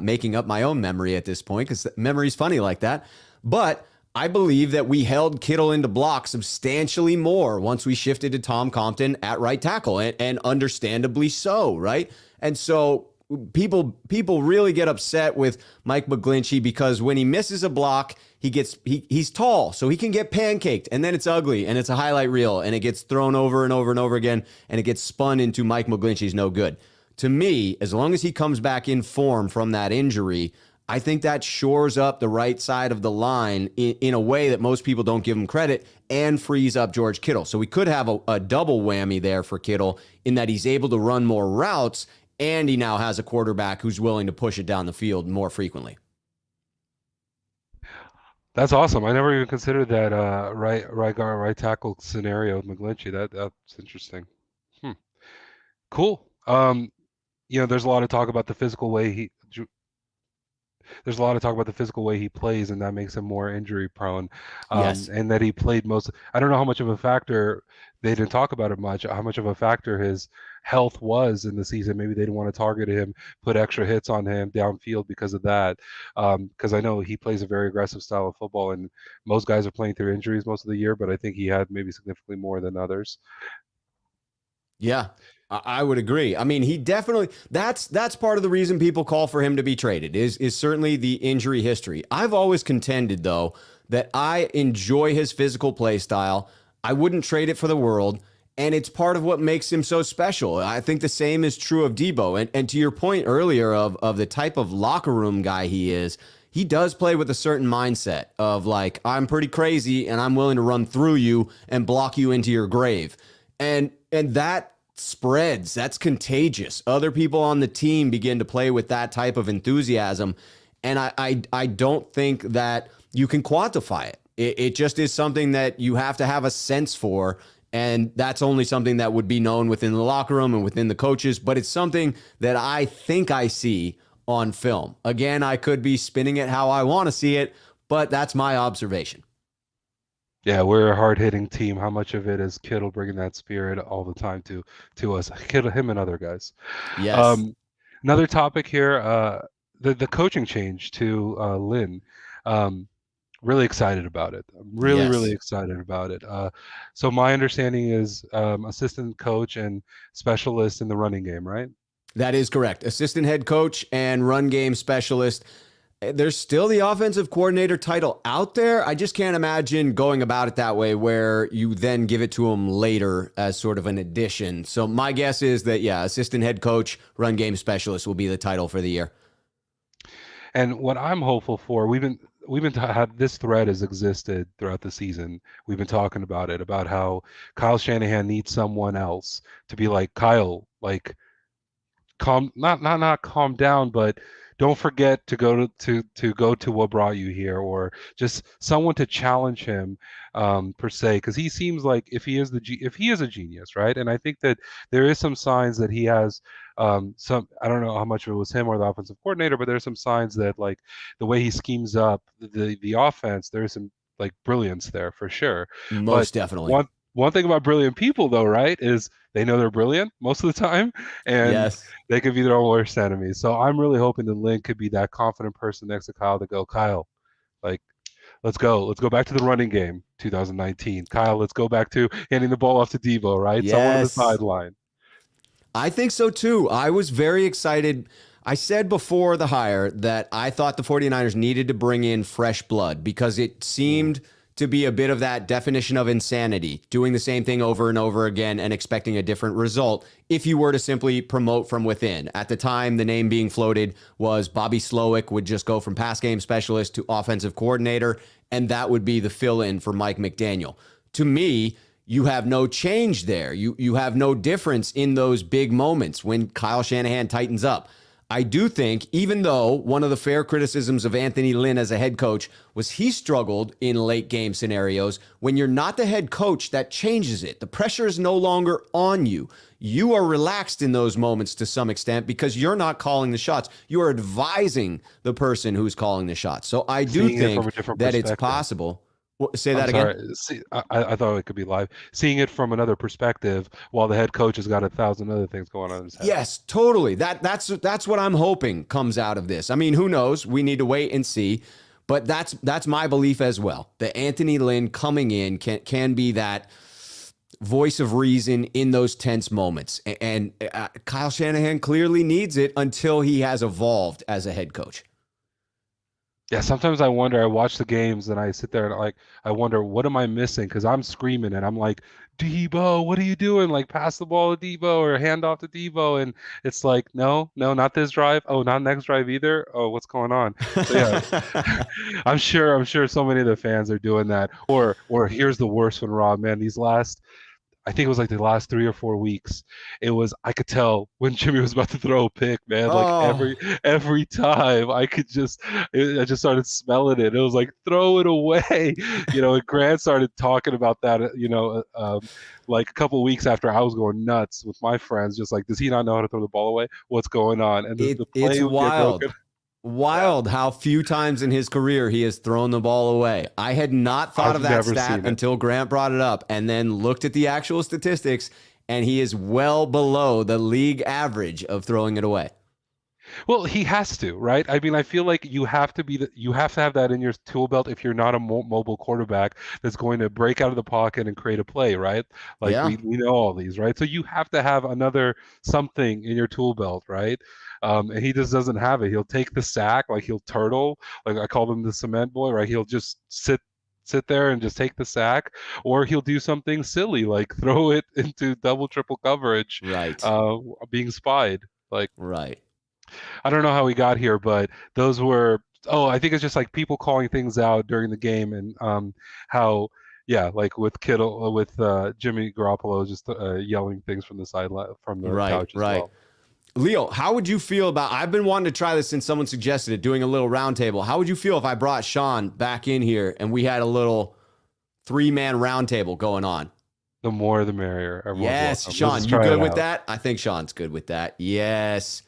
making up my own memory at this point because memory's funny like that. But I believe that we held Kittle into block substantially more once we shifted to Tom Compton at right tackle, and understandably so, right? And so people really get upset with Mike McGlinchey because when he misses a block, he's tall, so he can get pancaked, and then it's ugly, and it's a highlight reel, and it gets thrown over and over and over again, and it gets spun into Mike McGlinchey's no good. To me, as long as he comes back in form from that injury, I think that shores up the right side of the line in a way that most people don't give him credit and frees up George Kittle. So we could have a double whammy there for Kittle in that he's able to run more routes and he now has a quarterback who's willing to push it down the field more frequently. That's awesome. I never even considered that right guard, right tackle scenario with McGlinchey. That's interesting. Hmm. Cool. There's a lot of talk about the physical way there's a lot of talk about the physical way he plays, and that makes him more injury prone. Yes. And that he played most. I don't know how much of a factor, they didn't talk about it much, how much of a factor his health was in the season. Maybe they didn't want to target him, put extra hits on him downfield because of that. Because I know he plays a very aggressive style of football, and most guys are playing through injuries most of the year, but I think he had maybe significantly more than others. Yeah, I would agree. I mean, he definitely that's part of the reason people call for him to be traded is certainly the injury history. I've always contended though that I enjoy his physical play style. I wouldn't trade it for the world, and it's part of what makes him so special. I think the same is true of Debo. And to your point earlier of the type of locker room guy he is, he does play with a certain mindset of like, I'm pretty crazy and I'm willing to run through you and block you into your grave. And that spreads. That's contagious. Other people on the team begin to play with that type of enthusiasm. And I don't think that you can quantify it. It just is something that you have to have a sense for. And that's only something that would be known within the locker room and within the coaches. But it's something that I think I see on film. Again, I could be spinning it how I want to see it, but that's my observation. Yeah, we're a hard-hitting team. How much of it is Kittle bringing that spirit all the time to us? Kittle, him, and other guys. Yes. Another topic here, the coaching change to Lynn. Really excited about it. I'm really, really Yes. excited about it. So my understanding is assistant coach and specialist in the running game, right? That is correct. Assistant head coach and run game specialist. There's still the offensive coordinator title out there. I just can't imagine going about it that way where you then give it to him later as sort of an addition. So my guess is that, yeah, assistant head coach, run game specialist will be the title for the year. And what I'm hopeful for, have this thread has existed throughout the season. We've been talking about it, about how Kyle Shanahan needs someone else to be like, Kyle, like, not calm down, but don't forget to go to what brought you here, or just someone to challenge him, per se, because he seems like if he is a genius, right? And I think that there is some signs that he has, some, I don't know how much of it was him or the offensive coordinator, but there's some signs that, like, the way he schemes up the offense, there's some, like, brilliance there for sure. Most But definitely. one thing about brilliant people, though, right, is they know they're brilliant most of the time, and Yes. they could be their own worst enemies. So I'm really hoping that Lynn could be that confident person next to Kyle to go, Kyle, like, let's go. Let's go back to the running game, 2019. Kyle, let's go back to handing the ball off to Devo, right? Someone on the Yes. sideline. I think so too. I was very excited. I said before the hire that I thought the 49ers needed to bring in fresh blood because it seemed to be a bit of that definition of insanity, doing the same thing over and over again and expecting a different result if you were to simply promote from within. At the time, the name being floated was Bobby Slowick would just go from pass game specialist to offensive coordinator, and that would be the fill-in for Mike McDaniel. To me, you have no change there. You have no difference in those big moments when Kyle Shanahan tightens up. I do think, even though one of the fair criticisms of Anthony Lynn as a head coach was he struggled in late game scenarios, when you're not the head coach, that changes it. The pressure is no longer on you. You are relaxed in those moments to some extent because you're not calling the shots. You are advising the person who's calling the shots. So I do think that it's possible. Say that again. See, I thought it could be live. Seeing it from another perspective, while the head coach has got 1,000 other things going on in his head. Yes, totally. That's what I'm hoping comes out of this. I mean, who knows? We need to wait and see. But that's my belief as well. That Anthony Lynn coming in can be that voice of reason in those tense moments. And Kyle Shanahan clearly needs it until he has evolved as a head coach. Yeah, sometimes I wonder, I watch the games and I sit there and I wonder, what am I missing? Because I'm screaming and I'm like, Debo, what are you doing? Like, pass the ball to Debo or hand off to Debo. And it's like, no, not this drive. Oh, not next drive either. Oh, what's going on? So yeah, I'm sure so many of the fans are doing that. Or here's the worst one, Rob, man, I think it was like the last 3 or 4 weeks. I could tell when Jimmy was about to throw a pick, man. Like every time I just started smelling it. It was like, throw it away. And Grant started talking about that, like a couple of weeks after I was going nuts with my friends, just like, does he not know how to throw the ball away? What's going on? And the play it's would wild. get broken. Wild how few times in his career he has thrown the ball away. I had not thought of that stat until Grant brought it up and then looked at the actual statistics, and he is well below the league average of throwing it away. Well, he has to, right? I mean, I feel like you have to have that in your tool belt if you're not a mobile quarterback that's going to break out of the pocket and create a play, right? Like, yeah. we know all these, right? So you have to have another something in your tool belt, right? And he just doesn't have it. He'll take the sack, like he'll turtle, like I call him the cement boy, right? He'll just sit there and just take the sack, or he'll do something silly like throw it into double, triple coverage, Right. being spied. Like, right. I don't know how we got here, but those were. Oh, I think it's just like people calling things out during the game, and how, yeah, like with Kittle, with Jimmy Garoppolo, just yelling things from the sideline, from the couch as well. Leo, how would you feel about, I've been wanting to try this since someone suggested it, doing a little roundtable. How would you feel if I brought Sean back in here and we had a little 3-man roundtable going on? The more the merrier. Everyone's yes, welcome. Sean, you good with that? I think Sean's good with that. Yes.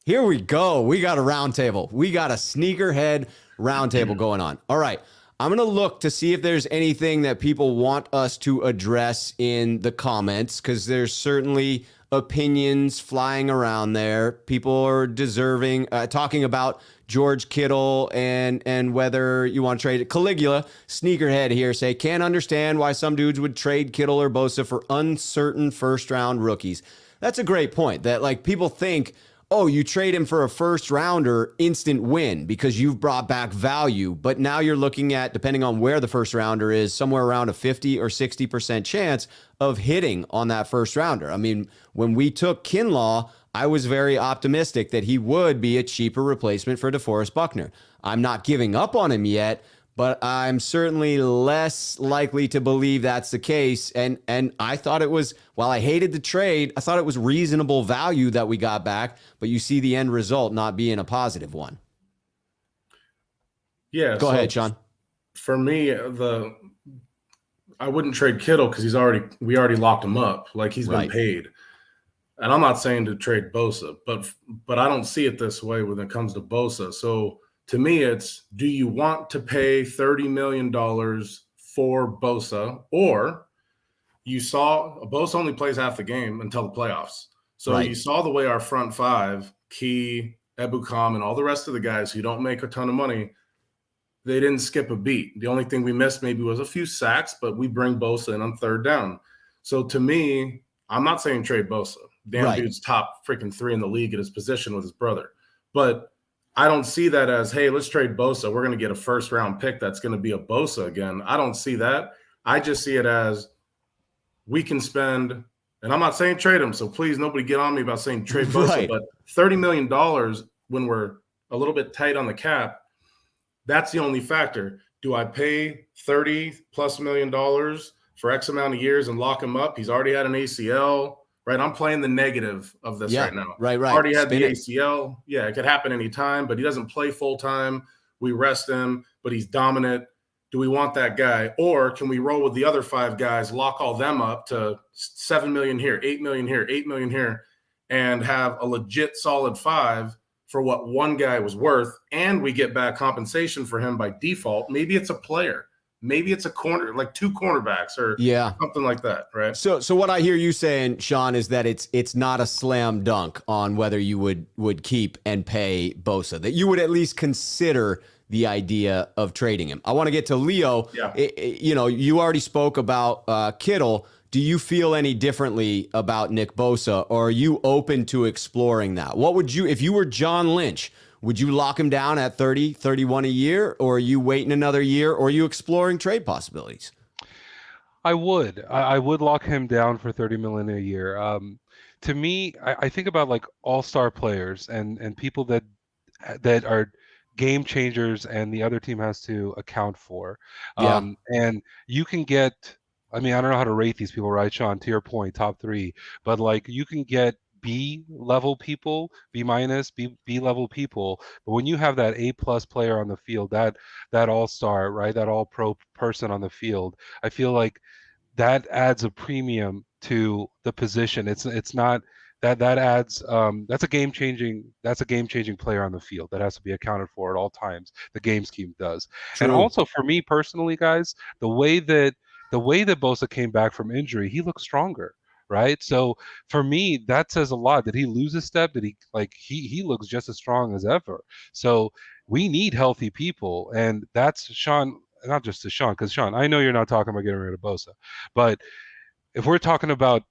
Here we go. We got a roundtable. We got a Sneakerhead roundtable going on. All right. I'm going to look to see if there's anything that people want us to address in the comments, because there's certainly opinions flying around there. People are deserving, talking about George Kittle and whether you want to trade it. Caligula, Sneakerhead here, say, can't understand why some dudes would trade Kittle or Bosa for uncertain first-round rookies. That's a great point, that like people think, oh, you trade him for a first rounder, instant win because you've brought back value. But now you're looking at, depending on where the first rounder is, somewhere around a 50 or 60% chance of hitting on that first rounder. I mean, when we took Kinlaw, I was very optimistic that he would be a cheaper replacement for DeForest Buckner. I'm not giving up on him yet, but I'm certainly less likely to believe that's the case. And I thought it was, while I hated the trade, I thought it was reasonable value that we got back, but you see the end result not being a positive one. Yeah. Go ahead, Sean. For me, I wouldn't trade Kittle because we already locked him up. Like, he's been paid. And I'm not saying to trade Bosa, but I don't see it this way when it comes to Bosa. So to me, it's, do you want to pay $30 million for Bosa, or you saw Bosa only plays half the game until the playoffs. So you saw the way our front five, Key, Ebukam, and all the rest of the guys who don't make a ton of money, they didn't skip a beat. The only thing we missed maybe was a few sacks, but we bring Bosa in on third down. So to me, I'm not saying trade Bosa. Damn dude's top freaking 3 in the league at his position with his brother. But I don't see that as, hey, let's trade Bosa. We're going to get a first-round pick that's going to be a Bosa again. I don't see that. I just see it as we can spend, and I'm not saying trade him, so please nobody get on me about saying trade Bosa, but $30 million when we're a little bit tight on the cap, that's the only factor. Do I pay $30+ million for X amount of years and lock him up? He's already had an ACL. Right, I'm playing the negative of this right now. Right. Already had the ACL. Yeah, it could happen anytime, but he doesn't play full time. We rest him, but he's dominant. Do we want that guy? Or can we roll with the other 5 guys, lock all them up to $7 million here, $8 million here, $8 million here, and have a legit solid 5 for what one guy was worth, and we get back compensation for him by default? Maybe it's a player. Maybe it's a corner, like 2 cornerbacks or something like that, right? So what I hear you saying, Sean, is that it's not a slam dunk on whether you would keep and pay Bosa, that you would at least consider the idea of trading him. I want to get to Leo. Yeah. You already spoke about Kittle. Do you feel any differently about Nick Bosa, or are you open to exploring that? What would you, if you were John Lynch, would you lock him down at 30, 31 a year, or are you waiting another year, or are you exploring trade possibilities? I would. I would lock him down for $30 million a year. To me, I think about like all-star players and people that are game changers and the other team has to account for. And you can get, I mean, I don't know how to rate these people, right, Sean? To your point, top 3, but like you can get B level people, B minus, B level people. But when you have that A+ player on the field, that all-star, right, that all-pro person on the field, I feel like that adds a premium to the position. It's not that adds that's a game changing player on the field that has to be accounted for at all times. The game scheme does. True. And also for me personally, guys, the way that Bosa came back from injury, he looks stronger. Right. So for me, that says a lot. Did he lose a step? Did he looks just as strong as ever. So we need healthy people. And that's Sean, not just to Sean, because Sean, I know you're not talking about getting rid of Bosa, but if we're talking about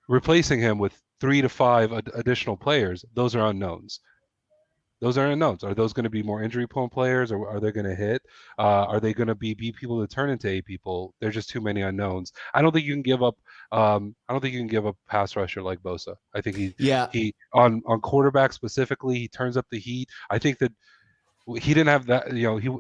replacing him with 3 to 5 additional players, those are unknowns. Those are unknowns. Are those going to be more injury-prone players, or are they going to hit? Are they going to be B people that turn into A people? There's just too many unknowns. I don't think you can give up. I don't think you can give up a pass rusher like Bosa. I think he on quarterback specifically, he turns up the heat. I think that he didn't have that.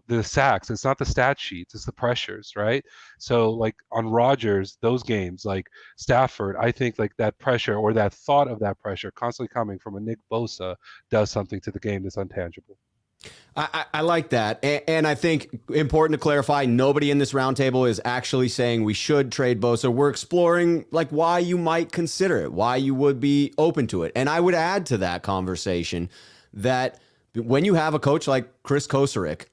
The sacks. It's not the stat sheets. It's the pressures, right? So like on Rodgers, those games like Stafford, I think like that pressure or that thought of that pressure constantly coming from a Nick Bosa does something to the game that's intangible. I like that. And I think important to clarify, nobody in this roundtable is actually saying we should trade Bosa. We're exploring like why you might consider it, why you would be open to it. And I would add to that conversation that when you have a coach like Chris Kocurek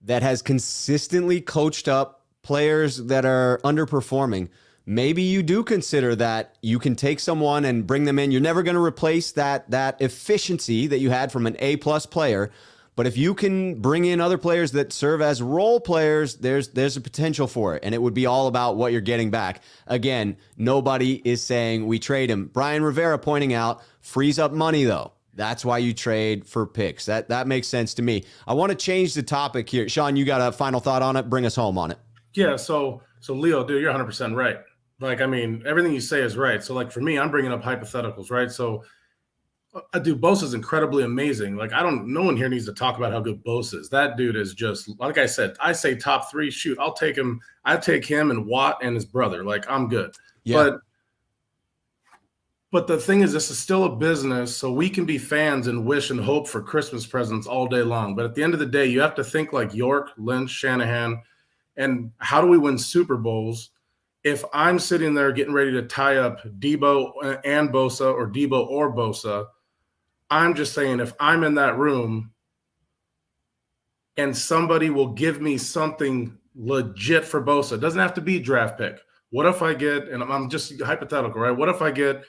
that has consistently coached up players that are underperforming, maybe you do consider that you can take someone and bring them in. You're never going to replace that efficiency that you had from an A+ player. But if you can bring in other players that serve as role players, there's a potential for it. And it would be all about what you're getting back. Again, nobody is saying we trade him. Brian Rivera pointing out, frees up money, though. That's why you trade for picks. That makes sense to me. I want to change the topic here. Sean, you got a final thought on it? Bring us home on it. Yeah, so Leo, dude, you're 100% right. Like, I mean, everything you say is right. So, like, for me, I'm bringing up hypotheticals, right? So, dude, Bosa is incredibly amazing. Like, no one here needs to talk about how good Bosa is. That dude is just, like I said, I say top 3. Shoot, I'll take him. I take him and Watt and his brother. Like, I'm good. Yeah. But the thing is, this is still a business, so we can be fans and wish and hope for Christmas presents all day long. But at the end of the day, you have to think like York, Lynch, Shanahan, and how do we win Super Bowls if I'm sitting there getting ready to tie up Debo and Bosa, or Debo or Bosa? I'm just saying, if I'm in that room and somebody will give me something legit for Bosa, it doesn't have to be draft pick. What if I get, and I'm just hypothetical, right? What if I get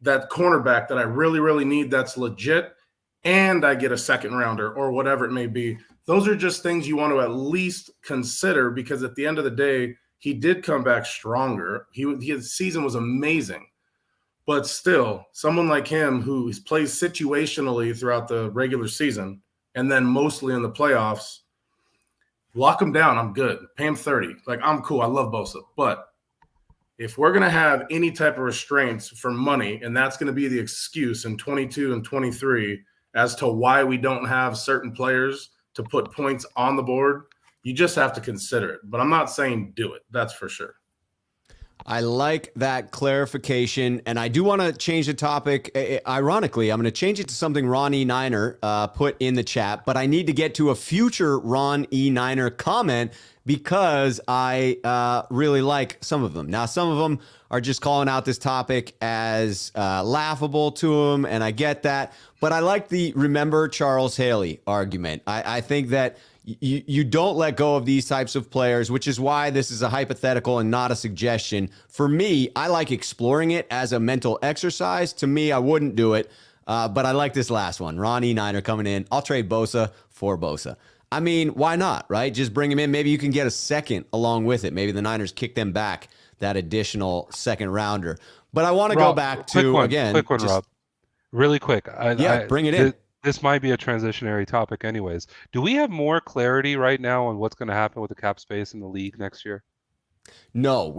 that cornerback that I really, really need that's legit, and I get a second rounder or whatever it may be? Those are just things you want to at least consider, because at the end of the day, he did come back stronger. His season was amazing. But still, someone like him who plays situationally throughout the regular season and then mostly in the playoffs, lock him down. I'm good. Pay him 30. Like, I'm cool. I love Bosa. But if we're going to have any type of restraints for money, and that's going to be the excuse in 22 and 23 as to why we don't have certain players to put points on the board, you just have to consider it. But I'm not saying do it. That's for sure. I like that clarification, and I do want to change the topic. Ironically, I'm going to change it to something Ron E. Niner put in the chat, but I need to get to a future Ron E. Niner comment because I really like some of them. Now, some of them are just calling out this topic as laughable to him, and I get that, but I like the remember Charles Haley argument. I think that you don't let go of these types of players, which is why this is a hypothetical and not a suggestion. For me, I like exploring it as a mental exercise. To me, I wouldn't do it, but I like this last one. Ronnie Niner coming in. I'll trade Bosa for Bosa. I mean, why not, right? Just bring him in. Maybe you can get a second along with it. Maybe the Niners kick them back that additional second rounder. But I want to go back to, quick one, Rob. Really quick. Bring it in. This might be a transitionary topic anyways. Do we have more clarity right now on what's going to happen with the cap space in the league next year? No,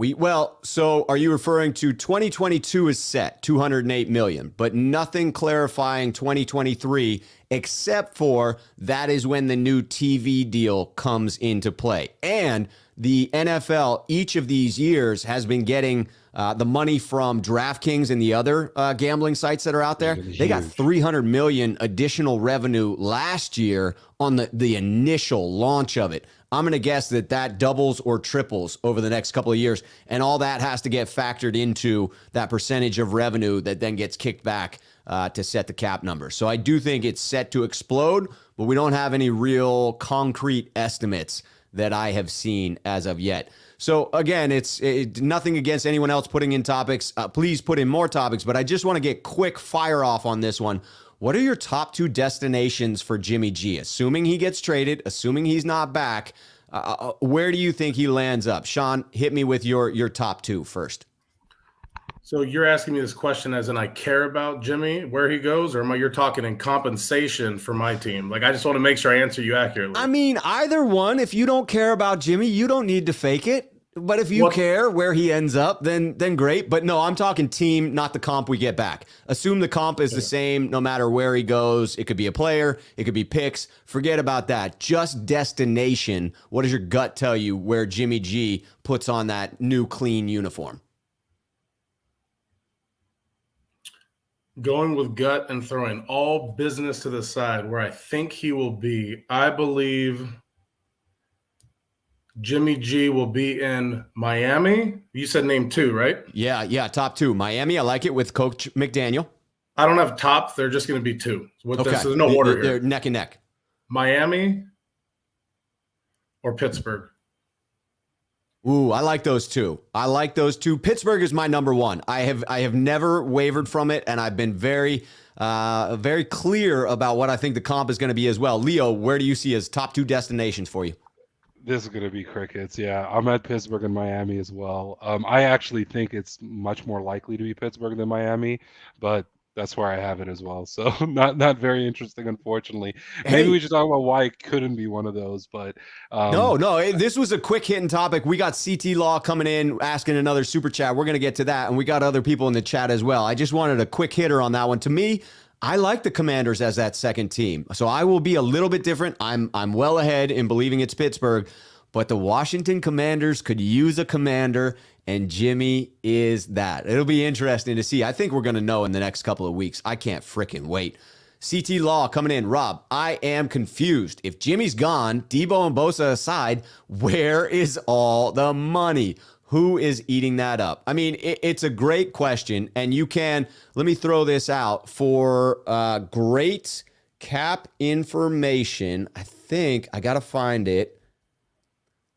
so are you referring to 2022 is set, 208 million, but nothing clarifying 2023 except for that is when the new TV deal comes into play. And the NFL, each of these years has been getting the money from DraftKings and the other gambling sites that are out there. They got 300 million additional revenue last year on the initial launch of it. I'm going to guess that doubles or triples over the next couple of years, and all that has to get factored into that percentage of revenue that then gets kicked back to set the cap number. So I do think it's set to explode, but we don't have any real concrete estimates that I have seen as of yet. So again, it's nothing against anyone else putting in topics. Please put in more topics, but I just want to get quick fire off on this one. What are your top 2 destinations for Jimmy G? Assuming he gets traded, assuming he's not back, where do you think he lands up? Sean, hit me with your top 2 first. So you're asking me this question as in I care about Jimmy, where he goes, or you're talking in compensation for my team? Like, I just want to make sure I answer you accurately. I mean, either one. If you don't care about Jimmy, you don't need to fake it. But if you care where he ends up, then great. But no, I'm talking team, not the comp we get back. Assume the comp is the same no matter where he goes. It could be a player. It could be picks. Forget about that. Just destination. What does your gut tell you where Jimmy G puts on that new clean uniform? Going with gut and throwing all business to the side, where I think he will be, I believe Jimmy G will be in Miami. You said name 2, right? Yeah, top 2. Miami, I like it with Coach McDaniel. I don't have top. They're just going to be 2. Okay. There's no order here. They're neck and neck. Miami or Pittsburgh. Ooh, I like those 2. Pittsburgh is my number 1. I have never wavered from it, and I've been very clear about what I think the comp is going to be as well. Leo, where do you see as top 2 destinations for you? This is going to be crickets. Yeah, I'm at Pittsburgh and Miami as well. I actually think it's much more likely to be Pittsburgh than Miami, but That's where I have it as well. So not very interesting, unfortunately. Maybe Hey, we should talk about why it couldn't be one of those. But this was a quick hitting topic. We got CT Law coming in asking another super chat. We're going to get to that, and we got other people in the chat as well. I just wanted a quick hitter on that one. To me, I like the Commanders as that second team, so I will be a little bit different. I'm well ahead in believing it's Pittsburgh, but the Washington Commanders could use a commander, and Jimmy is that. It'll be interesting to see. I think we're going to know in the next couple of weeks. I can't freaking wait. CT Law coming in. Rob, I am confused. If Jimmy's gone, Debo and Bosa aside, where is all the money? Who is eating that up? I mean, it's a great question, and you can, let me throw this out for great cap information. I think I got to find it.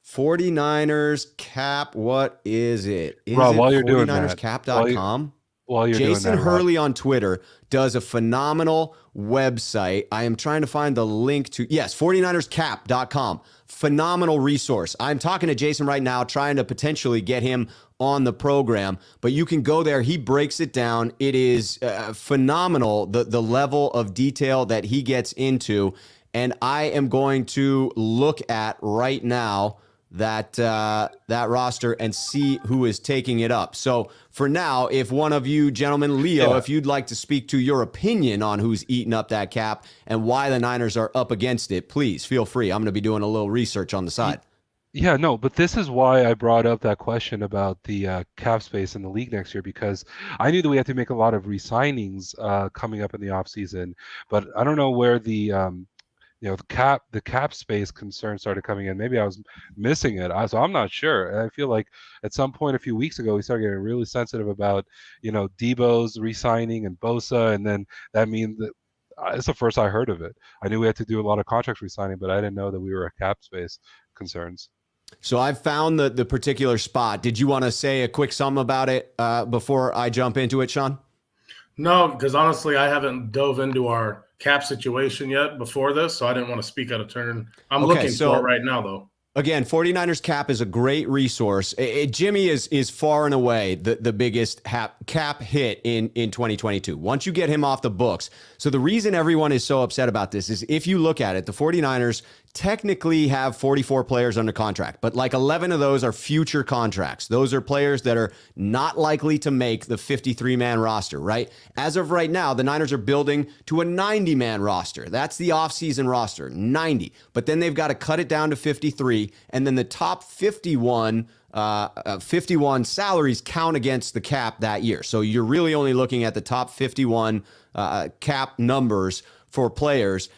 49ers cap, what is it? Is Rob, it while you're doing that, FortiNinersCap.com? while you're Jason doing that, Hurley on Twitter does a phenomenal website. I am trying to find the link to, yes, 49erscap.com. Phenomenal resource. I'm talking to Jason right now, trying to potentially get him on the program, but you can go there. He breaks it down. It is phenomenal, the level of detail that he gets into. And I am going to look at right now that roster and see who is taking it up. So for now, if one of you gentlemen, Leo, if you'd like to speak to your opinion on who's eating up that cap and why the Niners are up against it, please feel free. I'm going to be doing a little research on the side. Yeah, no, but this is why I brought up that question about the cap space in the league next year, because I knew that we had to make a lot of re-signings coming up in the offseason, but I don't know where the the cap space concern started coming in. Maybe I was missing it. So I'm not sure. And I feel like at some point a few weeks ago, we started getting really sensitive about, Debo's re-signing and Bosa. And then that means that it's the first I heard of it. I knew we had to do a lot of contracts re-signing, but I didn't know that we were at cap space concerns. So I've found the particular spot. Did you want to say a quick sum about it before I jump into it, Sean? No, because honestly, I haven't dove into our cap situation yet before this, so I didn't want to speak out of turn. I'm looking for it right now, though. Again, 49ers cap is a great resource. Jimmy is far and away the biggest cap hit in 2022. Once you get him off the books. So the reason everyone is so upset about this is if you look at it, the 49ers technically have 44 players under contract, but like 11 of those are future contracts. Those are players that are not likely to make the 53-man roster, right? As of right now, the Niners are building to a 90-man roster. That's the offseason roster, 90. But then they've got to cut it down to 53, and then the top 51 salaries count against the cap that year. So you're really only looking at the top 51 cap numbers for players.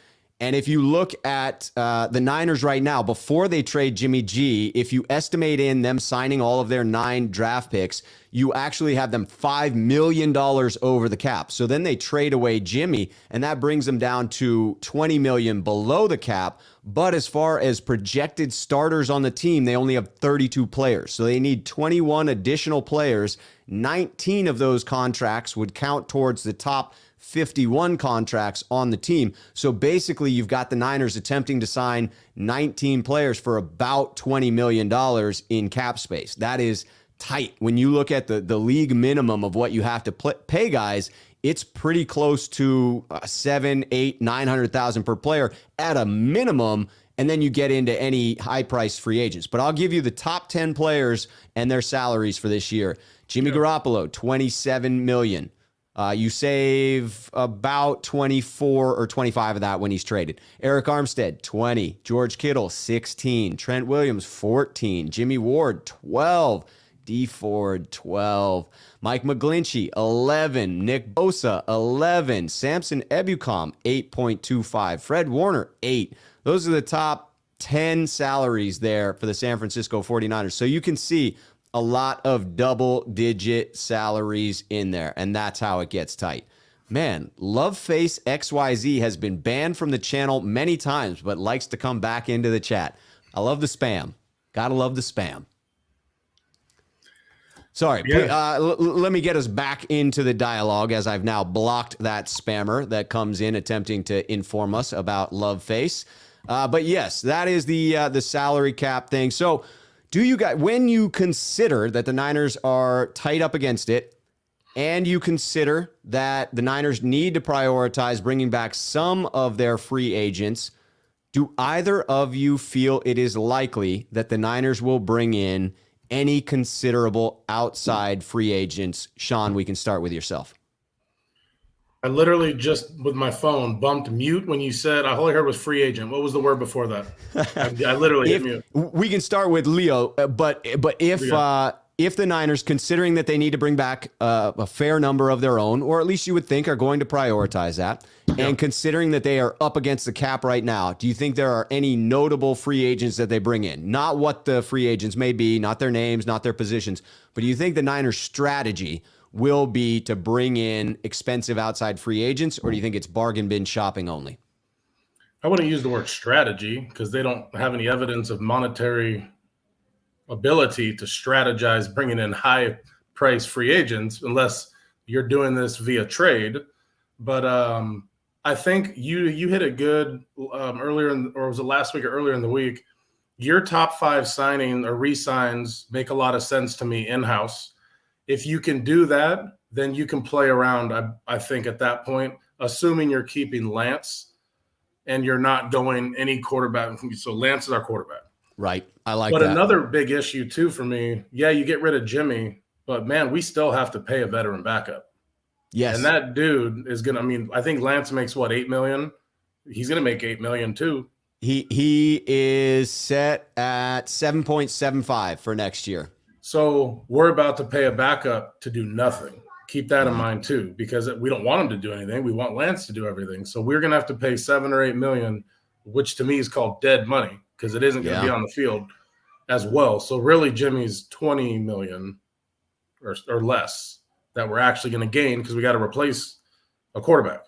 And if you look at the Niners right now, before they trade Jimmy G, if you estimate in them signing all of their 9 draft picks, you actually have them $5 million over the cap. So then they trade away Jimmy, and that brings them down to $20 million below the cap. But as far as projected starters on the team, they only have 32 players. So they need 21 additional players. 19 of those contracts would count towards the top 51 contracts on the team. So basically, you've got the Niners attempting to sign 19 players for about $20 million in cap space. That is tight. When you look at the league minimum of what you have to pay guys, it's pretty close to 7, 8, 900,000 per player at a minimum. And then you get into any high-priced free agents. But I'll give you the top 10 players and their salaries for this year. Jimmy Garoppolo, $27 million. You save about 24 or 25 of that when he's traded. Eric Armstead, 20. George Kittle, 16. Trent Williams, 14. Jimmy Ward, 12. D Ford, 12. Mike McGlinchey, 11. Nick Bosa, 11. Samson Ebukam, 8.25. Fred Warner, 8. Those are the top 10 salaries there for the San Francisco 49ers. So you can see a lot of double-digit salaries in there, and that's how it gets tight. Man, Loveface XYZ has been banned from the channel many times, but likes to come back into the chat. I love the spam. Gotta love the spam. Sorry, let me get us back into the dialogue as I've now blocked that spammer that comes in attempting to inform us about Loveface. But yes, that is the salary cap thing. So do you guys, when you consider that the Niners are tight up against it, and you consider that the Niners need to prioritize bringing back some of their free agents, do either of you feel it is likely that the Niners will bring in any considerable outside free agents? Sean, we can start with yourself. I literally just, with my phone, bumped mute when you said, all I heard was free agent. What was the word before that? I literally hit mute. We can start with Leo, but if the Niners, considering that they need to bring back a fair number of their own, or at least you would think are going to prioritize that, and considering that they are up against the cap right now, do you think there are any notable free agents that they bring in? Not what the free agents may be, not their names, not their positions, but do you think the Niners' strategy will be to bring in expensive outside free agents, or do you think it's bargain bin shopping only? I wouldn't use the word strategy because they don't have any evidence of monetary ability to strategize bringing in high price free agents unless you're doing this via trade. But I think you hit it good earlier or was it last week or earlier in the week? Your top 5 signing or re-signs make a lot of sense to me in-house. If you can do that, then you can play around, I think, at that point, assuming you're keeping Lance and you're not going any quarterback. So Lance is our quarterback. Right. I like that. But another big issue, too, for me, you get rid of Jimmy, but, man, we still have to pay a veteran backup. Yes. And that dude is going to, I think Lance makes, $8 million? He's going to make $8 million, too. He is set at 7.75 for next year. So we're about to pay a backup to do nothing. Keep that in mind too, because we don't want him to do anything. We want Lance to do everything. So we're going to have to pay $7 or $8 million, which to me is called dead money because it isn't going to be on the field as well. So really Jimmy's $20 million or less that we're actually going to gain because we got to replace a quarterback.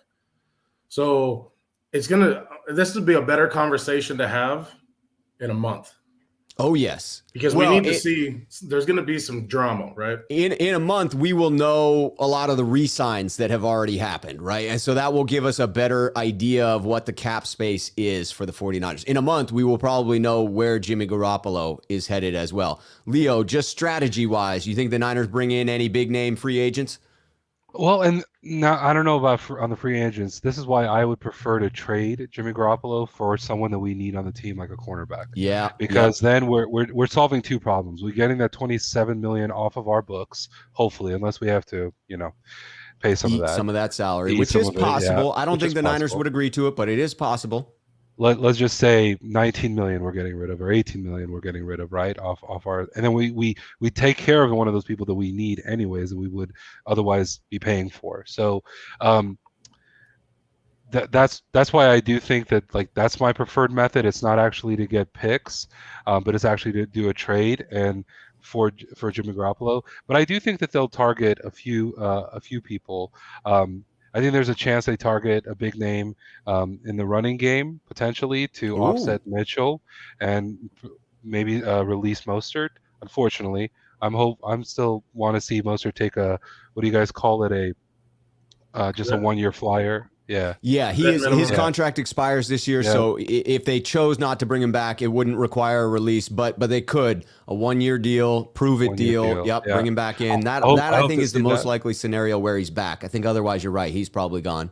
So this would be a better conversation to have in a month. Oh, yes. Because we need to see there's going to be some drama, right? In a month, we will know a lot of the re-signs that have already happened, right? And so that will give us a better idea of what the cap space is for the 49ers. In a month, we will probably know where Jimmy Garoppolo is headed as well. Leo, just strategy-wise, you think the Niners bring in any big-name free agents? Well, and now I don't know about on the free agents. This is why I would prefer to trade Jimmy Garoppolo for someone that we need on the team, like a cornerback. Yeah, because then we're solving 2 problems. We're getting that $27 million off of our books, hopefully, unless we have to, pay some of that salary, which is possible. I don't think the Niners would agree to it, but it is possible. Let's just say 19 million we're getting rid of, or 18 million we're getting rid of, right? Off our, and then we take care of one of those people that we need anyways, that we would otherwise be paying for. So that's why I do think that that's my preferred method. It's not actually to get picks, but it's actually to do a trade and for Jimmy Garoppolo. But I do think that they'll target a few people. I think there's a chance they target a big name in the running game potentially to offset Mitchell and maybe release Mostert. Unfortunately, I'm still want to see Mostert take a, what do you guys call it, a 1-year flyer. Yeah, his contract expires this year, so if they chose not to bring him back, it wouldn't require a release, but they could. A 1-year deal, prove it deal. Bring him back in. That I think is the most likely scenario where he's back. I think otherwise you're right. He's probably gone.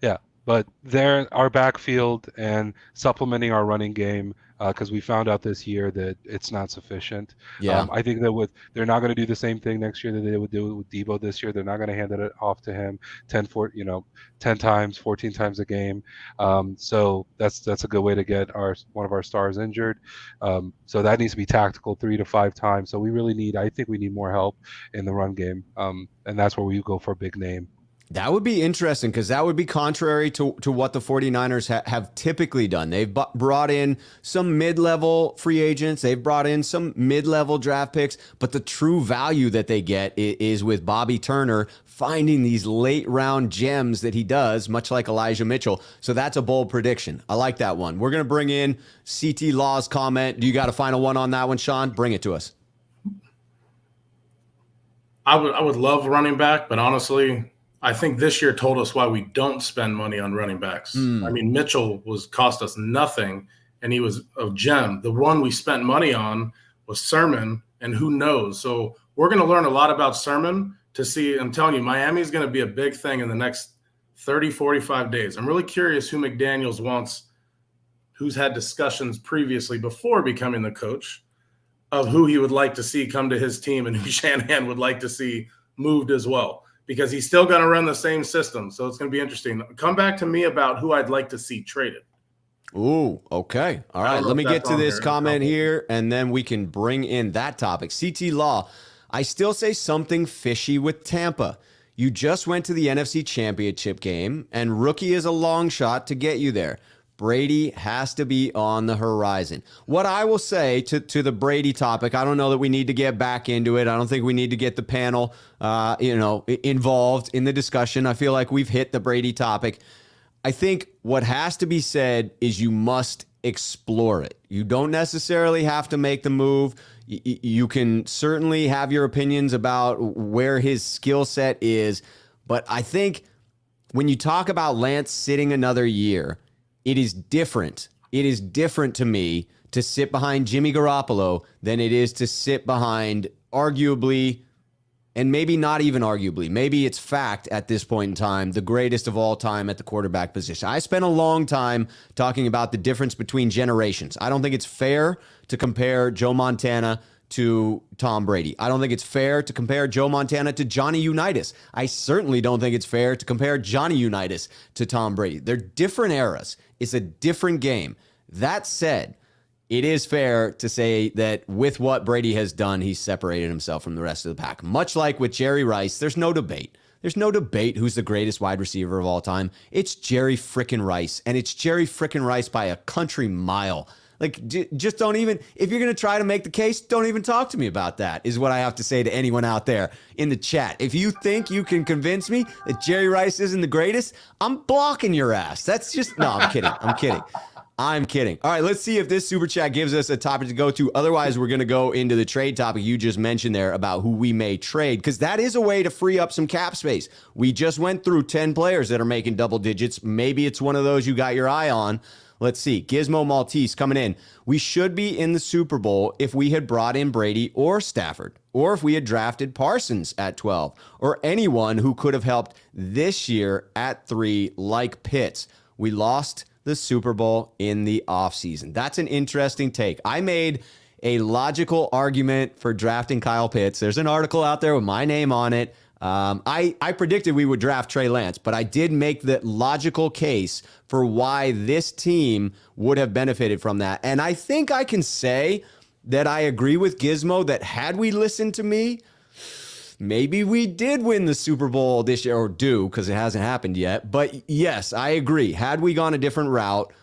Yeah, but they're our backfield and supplementing our running game, because we found out this year that it's not sufficient. I think that they're not going to do the same thing next year that they would do with Debo this year. They're not going to hand it off to him 10 times, 14 times a game. So that's a good way to get one of our stars injured. So that needs to be tactical 3 to 5 times. So I think we need more help in the run game. And that's where we go for a big name. That would be interesting because that would be contrary to what the 49ers have typically done. They've brought in some mid-level free agents. They've brought in some mid-level draft picks. But the true value that they get is with Bobby Turner finding these late-round gems that he does, much like Elijah Mitchell. So that's a bold prediction. I like that one. We're going to bring in CT Law's comment. Do you got a final one on that one, Sean? Bring it to us. I would love running back, but honestly, I think this year told us why we don't spend money on running backs. I mean, Mitchell cost us nothing, and he was a gem. The one we spent money on was Sermon, and who knows? So we're going to learn a lot about Sermon to see. I'm telling you, Miami is going to be a big thing in the next 30, 45 days. I'm really curious who McDaniels wants, who's had discussions previously before becoming the coach of who he would like to see come to his team and who Shanahan would like to see moved as well, because he's still going to run the same system. So it's going to be interesting. Come back to me about who I'd like to see traded. Ooh, okay. All right. Let me get to this comment here, and then we can bring in that topic. CT Law, I still say something fishy with Tampa. You just went to the NFC Championship game, and rookie is a long shot to get you there. Brady has to be on the horizon. What I will say to the Brady topic, I don't know that we need to get back into it. I don't think we need to get the panel, involved in the discussion. I feel like we've hit the Brady topic. I think what has to be said is you must explore it. You don't necessarily have to make the move. You can certainly have your opinions about where his skill set is. But I think when you talk about Lance sitting another year, it is different. It is different to me to sit behind Jimmy Garoppolo than it is to sit behind arguably, and maybe not even arguably, maybe it's fact at this point in time, the greatest of all time at the quarterback position. I spent a long time talking about the difference between generations. I don't think it's fair to compare Joe Montana to Tom Brady. I don't think it's fair to compare Joe Montana to Johnny Unitas. I certainly don't think it's fair to compare Johnny Unitas to Tom Brady. They're different eras. It's a different game. That said, it is fair to say that with what Brady has done, he's separated himself from the rest of the pack. Much like with Jerry Rice, there's no debate. There's no debate who's the greatest wide receiver of all time. It's Jerry frickin' Rice, and it's Jerry frickin' Rice by a country mile. Like, just don't even, if you're going to try to make the case, don't even talk to me about that, is what I have to say to anyone out there in the chat. If you think you can convince me that Jerry Rice isn't the greatest, I'm blocking your ass. That's just, no, I'm kidding. I'm kidding. All right, let's see if this super chat gives us a topic to go to. Otherwise, we're going to go into the trade topic you just mentioned there about who we may trade, because that is a way to free up some cap space. We just went through 10 players that are making double digits. Maybe it's one of those you got your eye on. Let's see. Gizmo Maltese coming in. We should be in the Super Bowl if we had brought in Brady or Stafford, or if we had drafted Parsons at 12, or anyone who could have helped this year at 3 like Pitts. We lost the Super Bowl in the offseason. That's an interesting take. I made a logical argument for drafting Kyle Pitts. There's an article out there with my name on it. I predicted we would draft Trey Lance, but I did make the logical case for why this team would have benefited from that. And I think I can say that I agree with Gizmo that had we listened to me, maybe we did win the Super Bowl this year, or do, because it hasn't happened yet. But yes, I agree. Had we gone a different route,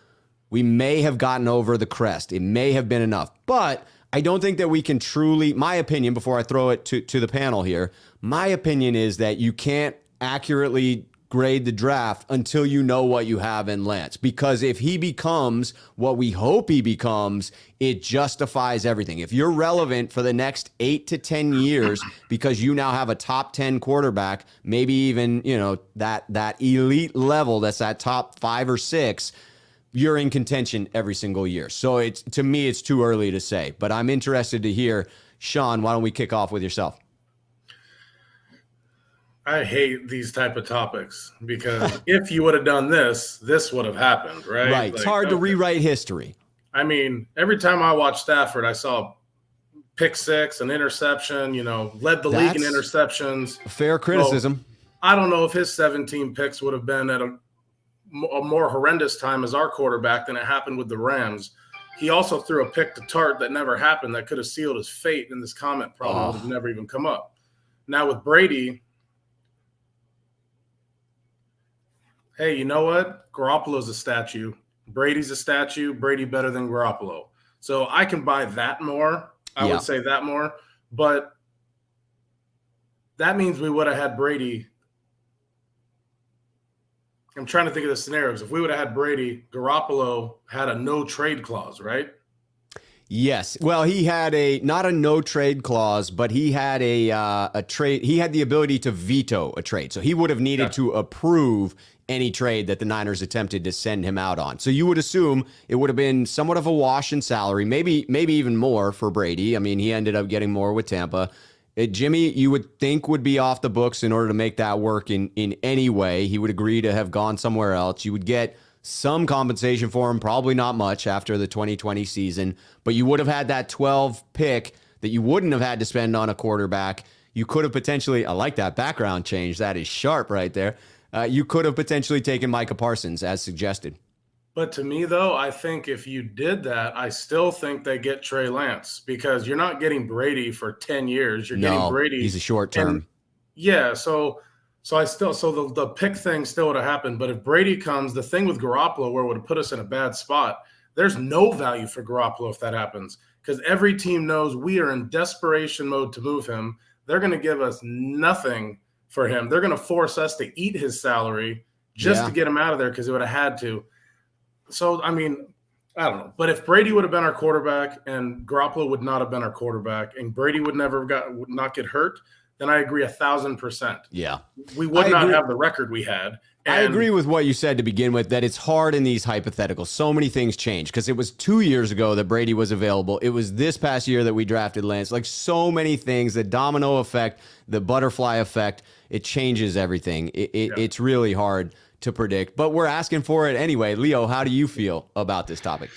we may have gotten over the crest. It may have been enough. But I don't think that we can truly, my opinion, before I throw it to the panel here, my opinion is that you can't accurately grade the draft until you know what you have in Lance. Because if he becomes what we hope he becomes, it justifies everything. If you're relevant for the next 8 to 10 years because you now have a top 10 quarterback, maybe even, that elite level that's that top 5 or 6, you're in contention every single year. So to me, it's too early to say. But I'm interested to hear, Sean, why don't we kick off with yourself? I hate these type of topics because if you would have done this, this would have happened, right? Right. It's hard to rewrite history. I mean, every time I watched Stafford, I saw pick 6, an interception, led the league in interceptions. Fair criticism. So, I don't know if his 17 picks would have been at a more horrendous time as our quarterback than it happened with the Rams. He also threw a pick to Tart that never happened that could have sealed his fate, and this comment probably would have never even come up. Now with Brady, hey, you know what? Garoppolo's a statue. Brady's a statue. Brady better than Garoppolo. So I can buy that more. I would say that more. But that means we would have had Brady. I'm trying to think of the scenarios. If we would have had Brady, Garoppolo had a no trade clause, right? Yes. Well, he had not a no trade clause, but he had a trade. He had the ability to veto a trade. So he would have needed to approve any trade that the Niners attempted to send him out on. So you would assume it would have been somewhat of a wash in salary, maybe even more for Brady. I mean, he ended up getting more with Tampa. Jimmy, you would think would be off the books in order to make that work in any way. He would agree to have gone somewhere else. You would get some compensation for him, probably not much after the 2020 season, but you would have had that 12 pick that you wouldn't have had to spend on a quarterback. You could have potentially, I like that background change. That is sharp right there. You could have potentially taken Micah Parsons as suggested. But to me, though, I think if you did that, I still think they get Trey Lance because you're not getting Brady for 10 years. You're getting Brady. He's a short term. Yeah. So the pick thing still would have happened. But if Brady comes, the thing with Garoppolo where it would have put us in a bad spot, there's no value for Garoppolo if that happens because every team knows we are in desperation mode to move him. They're going to give us nothing for him. They're going to force us to eat his salary just to get him out of there because they would have had to. So, I mean, I don't know. But if Brady would have been our quarterback and Garoppolo would not have been our quarterback and Brady would not get hurt, then I agree 1,000%. Yeah. We would not have the record we had. I agree with what you said to begin with, that it's hard in these hypotheticals. So many things change because it was 2 years ago that Brady was available. It was this past year that we drafted Lance. Like so many things, the domino effect, the butterfly effect, it changes everything. It's really hard to predict, but we're asking for it anyway. Leo, how do you feel about this topic?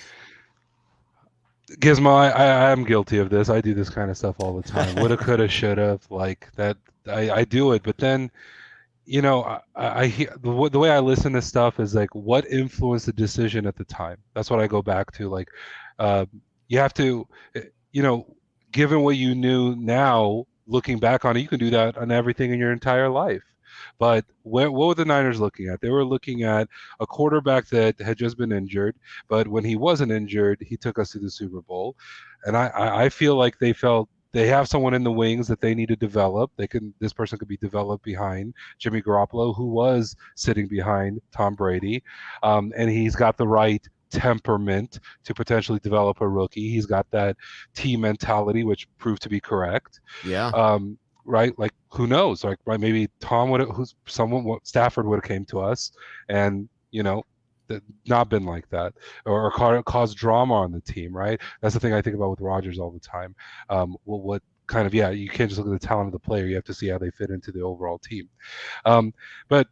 Gizmo, I am guilty of this. I do this kind of stuff all the time. Woulda, coulda, shoulda, like that. I do it, but then, you know, I hear the way I listen to stuff is like, what influenced the decision at the time? That's what I go back to. Like, you have to, you know, given what you knew now, looking back on it, you can do that on everything in your entire life. But what were the Niners looking at? They were looking at a quarterback that had just been injured, but when he wasn't injured, he took us to the Super Bowl. And I feel like they felt they have someone in the wings that they need to develop. This person could be developed behind Jimmy Garoppolo, who was sitting behind Tom Brady, and he's got the right temperament to potentially develop a rookie. He's got that team mentality, which proved to be correct. Yeah. Right? Like, who knows? Like, right? Maybe Stafford would have came to us, and you know, not been like that, or cause drama on the team. Right? That's the thing I think about with Rodgers all the time. What kind of you can't just look at the talent of the player. You have to see how they fit into the overall team. But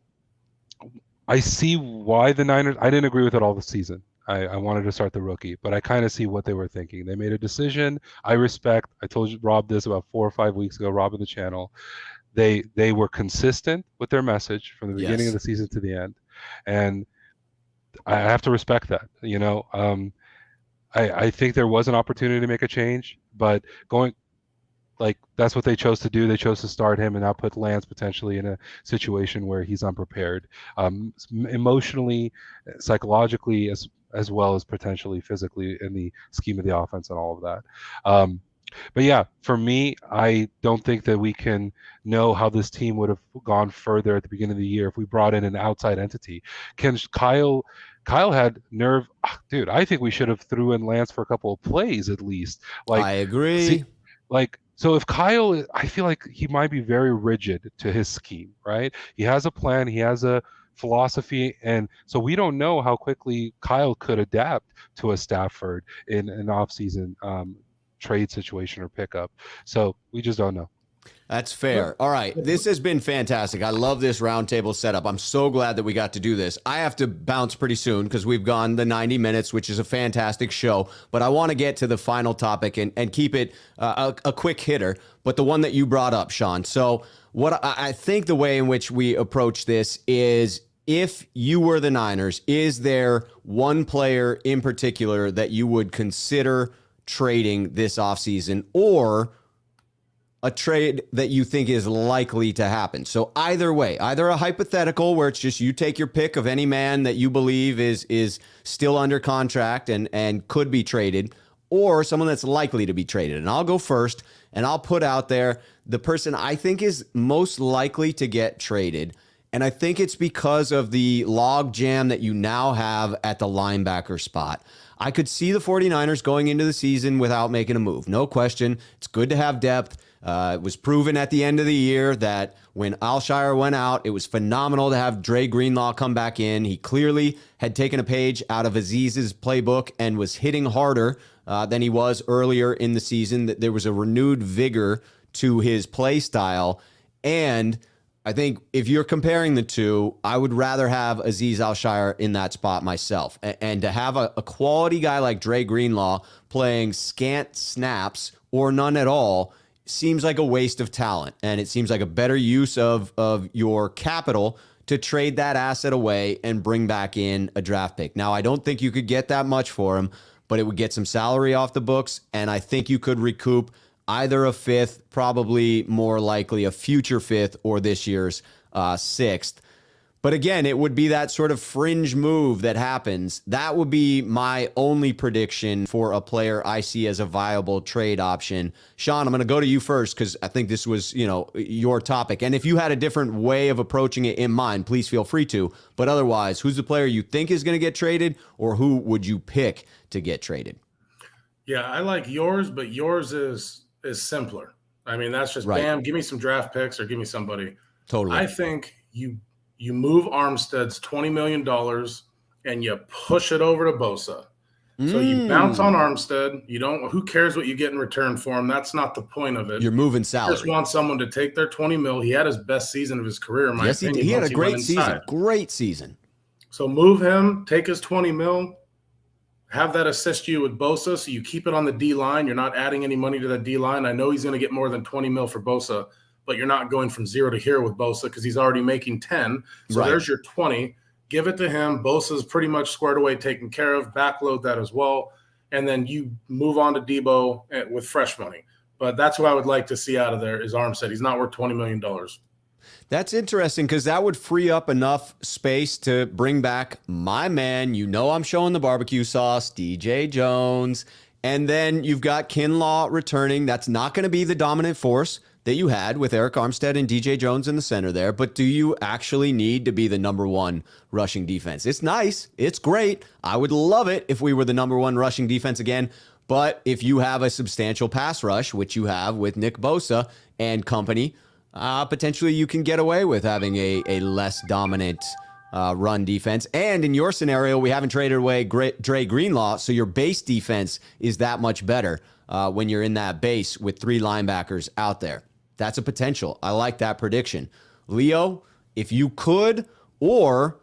I see why the Niners. I didn't agree with it all the season. I wanted to start the rookie, but I kind of see what they were thinking. They made a decision. I respect. I told you, Rob, this about 4 or 5 weeks ago, Rob in the channel. They were consistent with their message from the beginning of the season to the end, and I have to respect that. You know, I think there was an opportunity to make a change, but that's what they chose to do. They chose to start him and now put Lance potentially in a situation where he's unprepared, emotionally, psychologically, as well as potentially physically in the scheme of the offense and all of that. But yeah, for me, I don't think that we can know how this team would have gone further at the beginning of the year if we brought in an outside entity. Kyle had nerve, dude. I think we should have threw in Lance for a couple of plays at least. Like, I agree. So if Kyle, I feel like he might be very rigid to his scheme, right? He has a plan, he has a philosophy, and so we don't know how quickly Kyle could adapt to a Stafford in an offseason trade situation or pickup. So we just don't know. That's fair. All right. This has been fantastic. I love this roundtable setup. I'm so glad that we got to do this. I have to bounce pretty soon because we've gone the 90 minutes, which is a fantastic show. But I want to get to the final topic and keep it a quick hitter, but the one that you brought up, Sean. So what I think the way in which we approach this is, if you were the Niners, is there one player in particular that you would consider trading this offseason, or a trade that you think is likely to happen? So either way, either a hypothetical where it's just you take your pick of any man that you believe is still under contract and could be traded, or someone that's likely to be traded. And I'll go first, and I'll put out there the person I think is most likely to get traded. And I think it's because of the log jam that you now have at the linebacker spot. I could see the 49ers going into the season without making a move. No question. It's good to have depth. It was proven at the end of the year that when Alshire went out, it was phenomenal to have Dre Greenlaw come back in. He clearly had taken a page out of Aziz's playbook and was hitting harder than he was earlier in the season. That there was a renewed vigor to his play style. And I think if you're comparing the two, I would rather have Azeez Al-Shire in that spot myself. And to have a quality guy like Dre Greenlaw playing scant snaps or none at all seems like a waste of talent. And it seems like a better use of your capital to trade that asset away and bring back in a draft pick. Now, I don't think you could get that much for him, but it would get some salary off the books. And I think you could recoup either a fifth, probably more likely a future fifth, or this year's sixth. But again, it would be that sort of fringe move that happens. That would be my only prediction for a player I see as a viable trade option. Sean, I'm going to go to you first because I think this was, your topic. And if you had a different way of approaching it in mind, please feel free to. But otherwise, who's the player you think is going to get traded, or who would you pick to get traded? Yeah, I like yours, but yours is simpler. I mean, that's just right. Bam, give me some draft picks or give me somebody. Totally. I think you move Armstead's $20 million and you push it over to Bosa. So you bounce on Armstead. Who cares what you get in return for him? That's not the point of it. You're moving salary. You just want someone to take their $20 million. He had his best season of his career, in my opinion. He had a great season. Great season. So move him, take his $20 million, have that assist you with Bosa, so you keep it on the D line. You're not adding any money to the D line. I know he's going to get more than $20 million for Bosa, but you're not going from 0 to hero with Bosa because he's already making 10. So there's your 20. Give it to him. Bosa's pretty much squared away, taken care of. Backload that as well, and then you move on to Debo with fresh money. But that's what I would like to see out of there is Armstead. He's not worth $20 million. That's interesting because that would free up enough space to bring back my man. I'm showing the barbecue sauce, DJ Jones. And then you've got Kinlaw returning. That's not going to be the dominant force that you had with Eric Armstead and DJ Jones in the center there. But do you actually need to be the number one rushing defense? It's nice. It's great. I would love it if we were the number one rushing defense again. But if you have a substantial pass rush, which you have with Nick Bosa and company, potentially you can get away with having a less dominant run defense. And in your scenario, we haven't traded away Dre Greenlaw, so your base defense is that much better when you're in that base with 3 linebackers out there. That's a potential. I like that prediction. Leo, if you could, or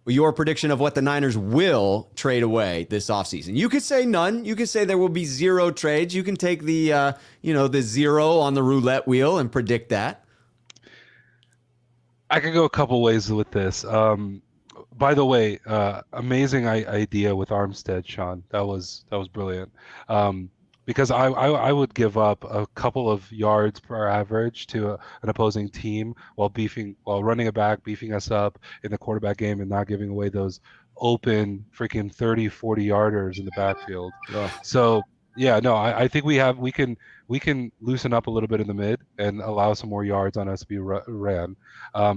your prediction of what the Niners will trade away this offseason. You could say none. You could say there will be 0 trades. You can take the, the 0 on the roulette wheel and predict that. I could go a couple ways with this. By the way, amazing idea with Armstead, Sean. That was brilliant. Because I would give up a couple of yards per average to an opposing team while running it back, beefing us up in the quarterback game, and not giving away those open freaking 30, 40 yarders in the backfield. Ugh. So yeah, no, I think we can loosen up a little bit in the mid and allow some more yards on us to be ran. I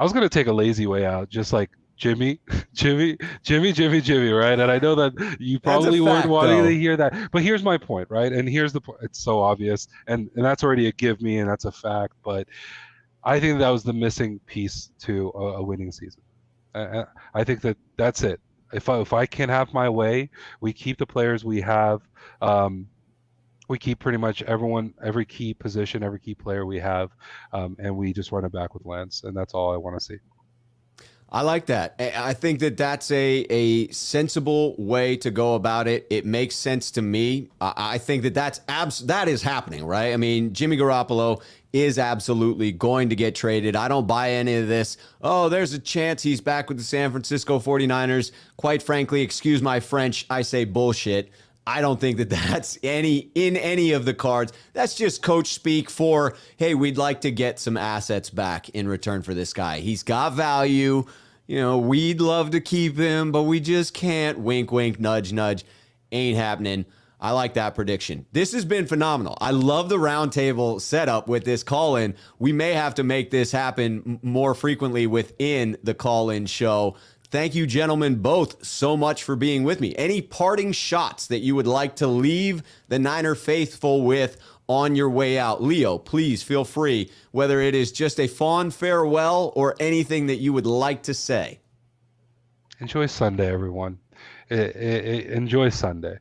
was gonna take a lazy way out, just like Jimmy, right? And I know that you probably weren't wanting to hear that, but here's my point, right? And here's the point. It's so obvious, and that's already a give me, and that's a fact. But I think that was the missing piece to a winning season. I think that's it. If I can have my way, we keep the players we have. We keep pretty much every key position, every key player we have, and we just run it back with Lance, and that's all I want to see. I like that. I think that that's a sensible way to go about it. It makes sense to me. I think that that is happening, right? I mean, Jimmy Garoppolo is absolutely going to get traded. I don't buy any of this. Oh, there's a chance he's back with the San Francisco 49ers. Quite frankly, excuse my French, I say bullshit. I don't think that that's in any of the cards. That's just coach speak for, hey, we'd like to get some assets back in return for this guy. He's got value. We'd love to keep him, but we just can't. Wink, wink, nudge, nudge. Ain't happening. I like that prediction. This has been phenomenal. I love the roundtable setup with this call-in. We may have to make this happen more frequently within the call-in show. Thank you, gentlemen, both so much for being with me. Any parting shots that you would like to leave the Niner faithful with on your way out? Leo, please feel free, whether it is just a fond farewell or anything that you would like to say. Enjoy Sunday, everyone. enjoy Sunday.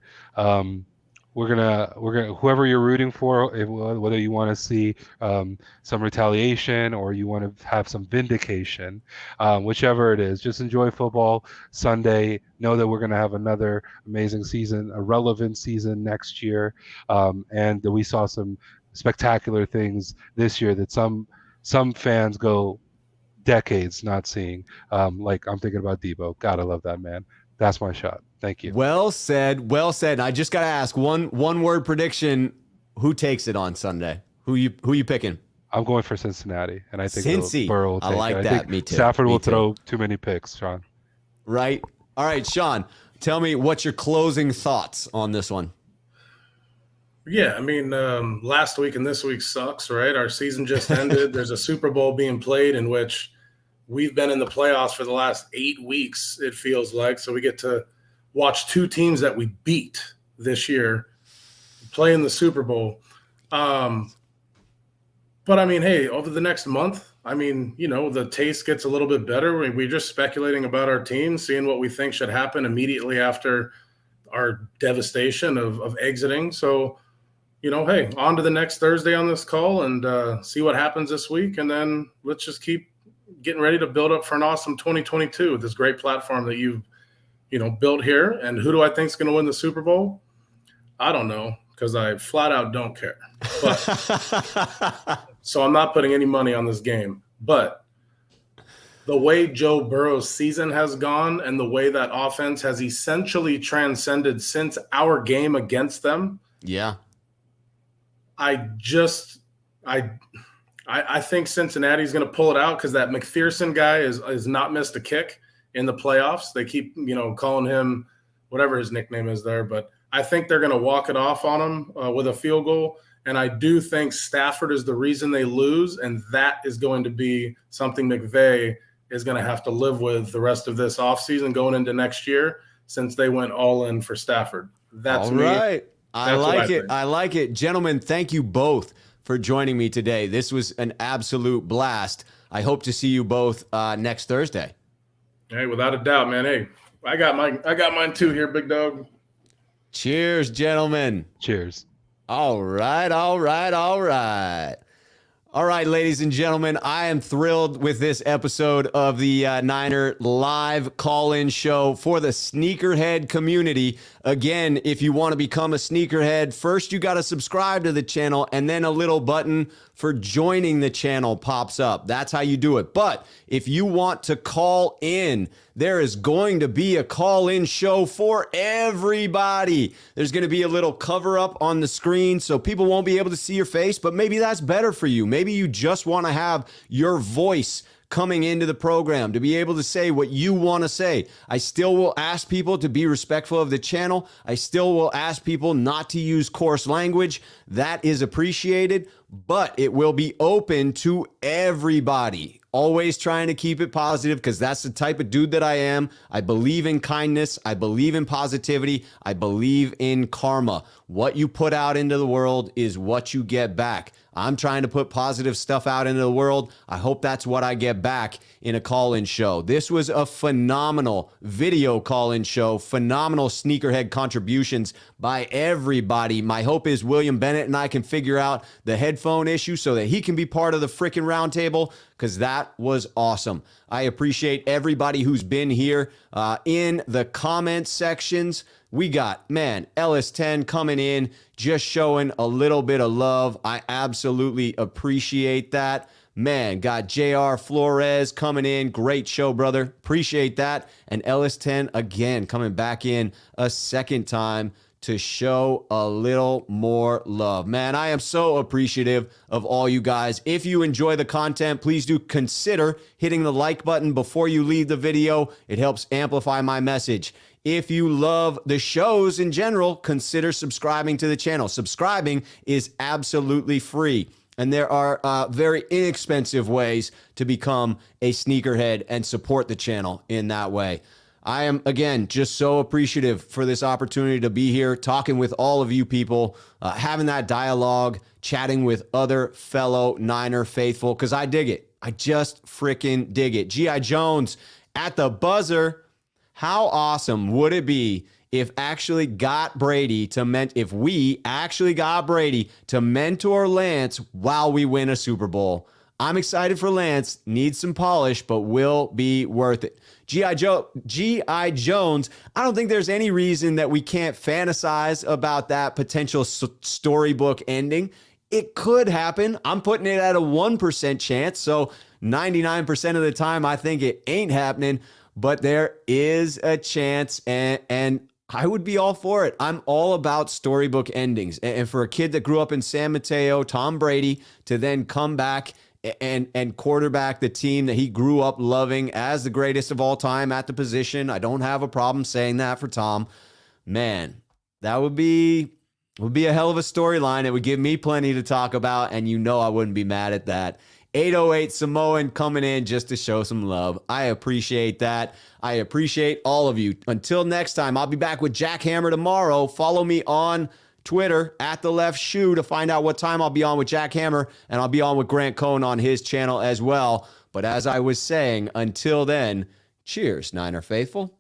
We're gonna whoever you're rooting for, whether you want to see some retaliation or you want to have some vindication, whichever it is, just enjoy football Sunday. Know that we're gonna have another amazing season, a relevant season next year, and that we saw some spectacular things this year that some fans go decades not seeing. Like I'm thinking about Debo. God, I love that man. That's my shot. Thank you. Well said. Well said. I just got to ask one word prediction. Who takes it on Sunday? Who you picking? I'm going for Cincinnati, and I think Cincy. Burrow will take I like it. that. I think Me too. Stafford Me will too. throw too many picks, Sean. Right. All right, Sean, tell me what's your closing thoughts on this one? Yeah, I mean, last week and this week sucks, right? Our season just ended. There's a Super Bowl being played in which we've been in the playoffs for the last 8 weeks, it feels like. So we get to watch two teams that we beat this year play in the Super Bowl. But I mean, hey, over the next month, I mean, you know, the taste gets a little bit better. We're just speculating about our team, seeing what we think should happen immediately after our devastation of exiting. So, you know, hey, on to the next Thursday on this call and see what happens this week. And then let's just keep getting ready to build up for an awesome 2022 with this great platform that you've, you know, built here. And who do I think is going to win the Super Bowl? I don't know, because I flat out don't care. But so I'm not putting any money on this game. But the way Joe Burrow's season has gone and the way that offense has essentially transcended since our game against them. Yeah. I think Cincinnati's going to pull it out because that McPherson guy is not missed a kick in the playoffs. They keep, you know, calling him whatever his nickname is there, but I think they're going to walk it off on him with a field goal. And I do think Stafford is the reason they lose, and that is going to be something McVay is going to have to live with the rest of this offseason going into next year since they went all in for Stafford. That's all me. right. I That's like it. think. I like it. Gentlemen, thank you both for joining me today. This was an absolute blast. I hope to see you both next Thursday. Hey, without a doubt, man. Hey, I got mine too here, big dog. Cheers, gentlemen. Cheers. All right. All right, ladies and gentlemen, I am thrilled with this episode of the Niner live call-in show for the Sneakerhead community. Again, if you want to become a Sneakerhead, first you got to subscribe to the channel, and then a little button for joining the channel pops up. That's how you do it. But if you want to call in, there is going to be a call-in show for everybody. There's going to be a little cover-up on the screen so people won't be able to see your face, but maybe that's better for you. Maybe you just want to have your voice coming into the program to be able to say what you want to say. I still will ask people to be respectful of the channel. I still will ask people not to use coarse language. That is appreciated, but it will be open to everybody. Always trying to keep it positive because that's the type of dude that I am. I believe in kindness. I believe in positivity. I believe in karma. What you put out into the world is what you get back. I'm trying to put positive stuff out into the world. I hope that's what I get back in a call-in show. This was a phenomenal video call-in show, phenomenal Sneakerhead contributions by everybody. My hope is William Bennett and I can figure out the headphone issue so that he can be part of the freaking roundtable, because that was awesome. I appreciate everybody who's been here in the comment sections. We got, man, Ellis10 coming in, just showing a little bit of love. I absolutely appreciate that. Man, got JR Flores coming in. Great show, brother. Appreciate that. And Ellis10 again coming back in a second time to show a little more love. Man, I am so appreciative of all you guys. If you enjoy the content, please do consider hitting the like button before you leave the video. It helps amplify my message. If you love the shows in general, consider subscribing to the channel. Subscribing is absolutely free. And there are very inexpensive ways to become a sneakerhead and support the channel in that way. I am, again, just so appreciative for this opportunity to be here, talking with all of you people, having that dialogue, chatting with other fellow Niner faithful, because I dig it. I just freaking dig it. G.I. Jones at the buzzer. How awesome would it be if if we actually got Brady to mentor Lance while we win a Super Bowl? I'm excited for Lance. Needs some polish, but will be worth it. G.I. Jones, I don't think there's any reason that we can't fantasize about that potential storybook ending. It could happen. I'm putting it at a 1% chance. So 99% of the time, I think it ain't happening, but there is a chance, and I would be all for it. I'm all about storybook endings. And for a kid that grew up in San Mateo, Tom Brady, to then come back and quarterback the team that he grew up loving as the greatest of all time at the position, I don't have a problem saying that for Tom. Man, that would be a hell of a storyline. It would give me plenty to talk about, and I wouldn't be mad at that. 808 Samoan coming in just to show some love. I appreciate that. I appreciate all of you. Until next time, I'll be back with Jack Hammer tomorrow. Follow me on Twitter at The Left Shoe to find out what time I'll be on with Jack Hammer, and I'll be on with Grant Cohn on his channel as well. But as I was saying, until then, cheers, Niner faithful.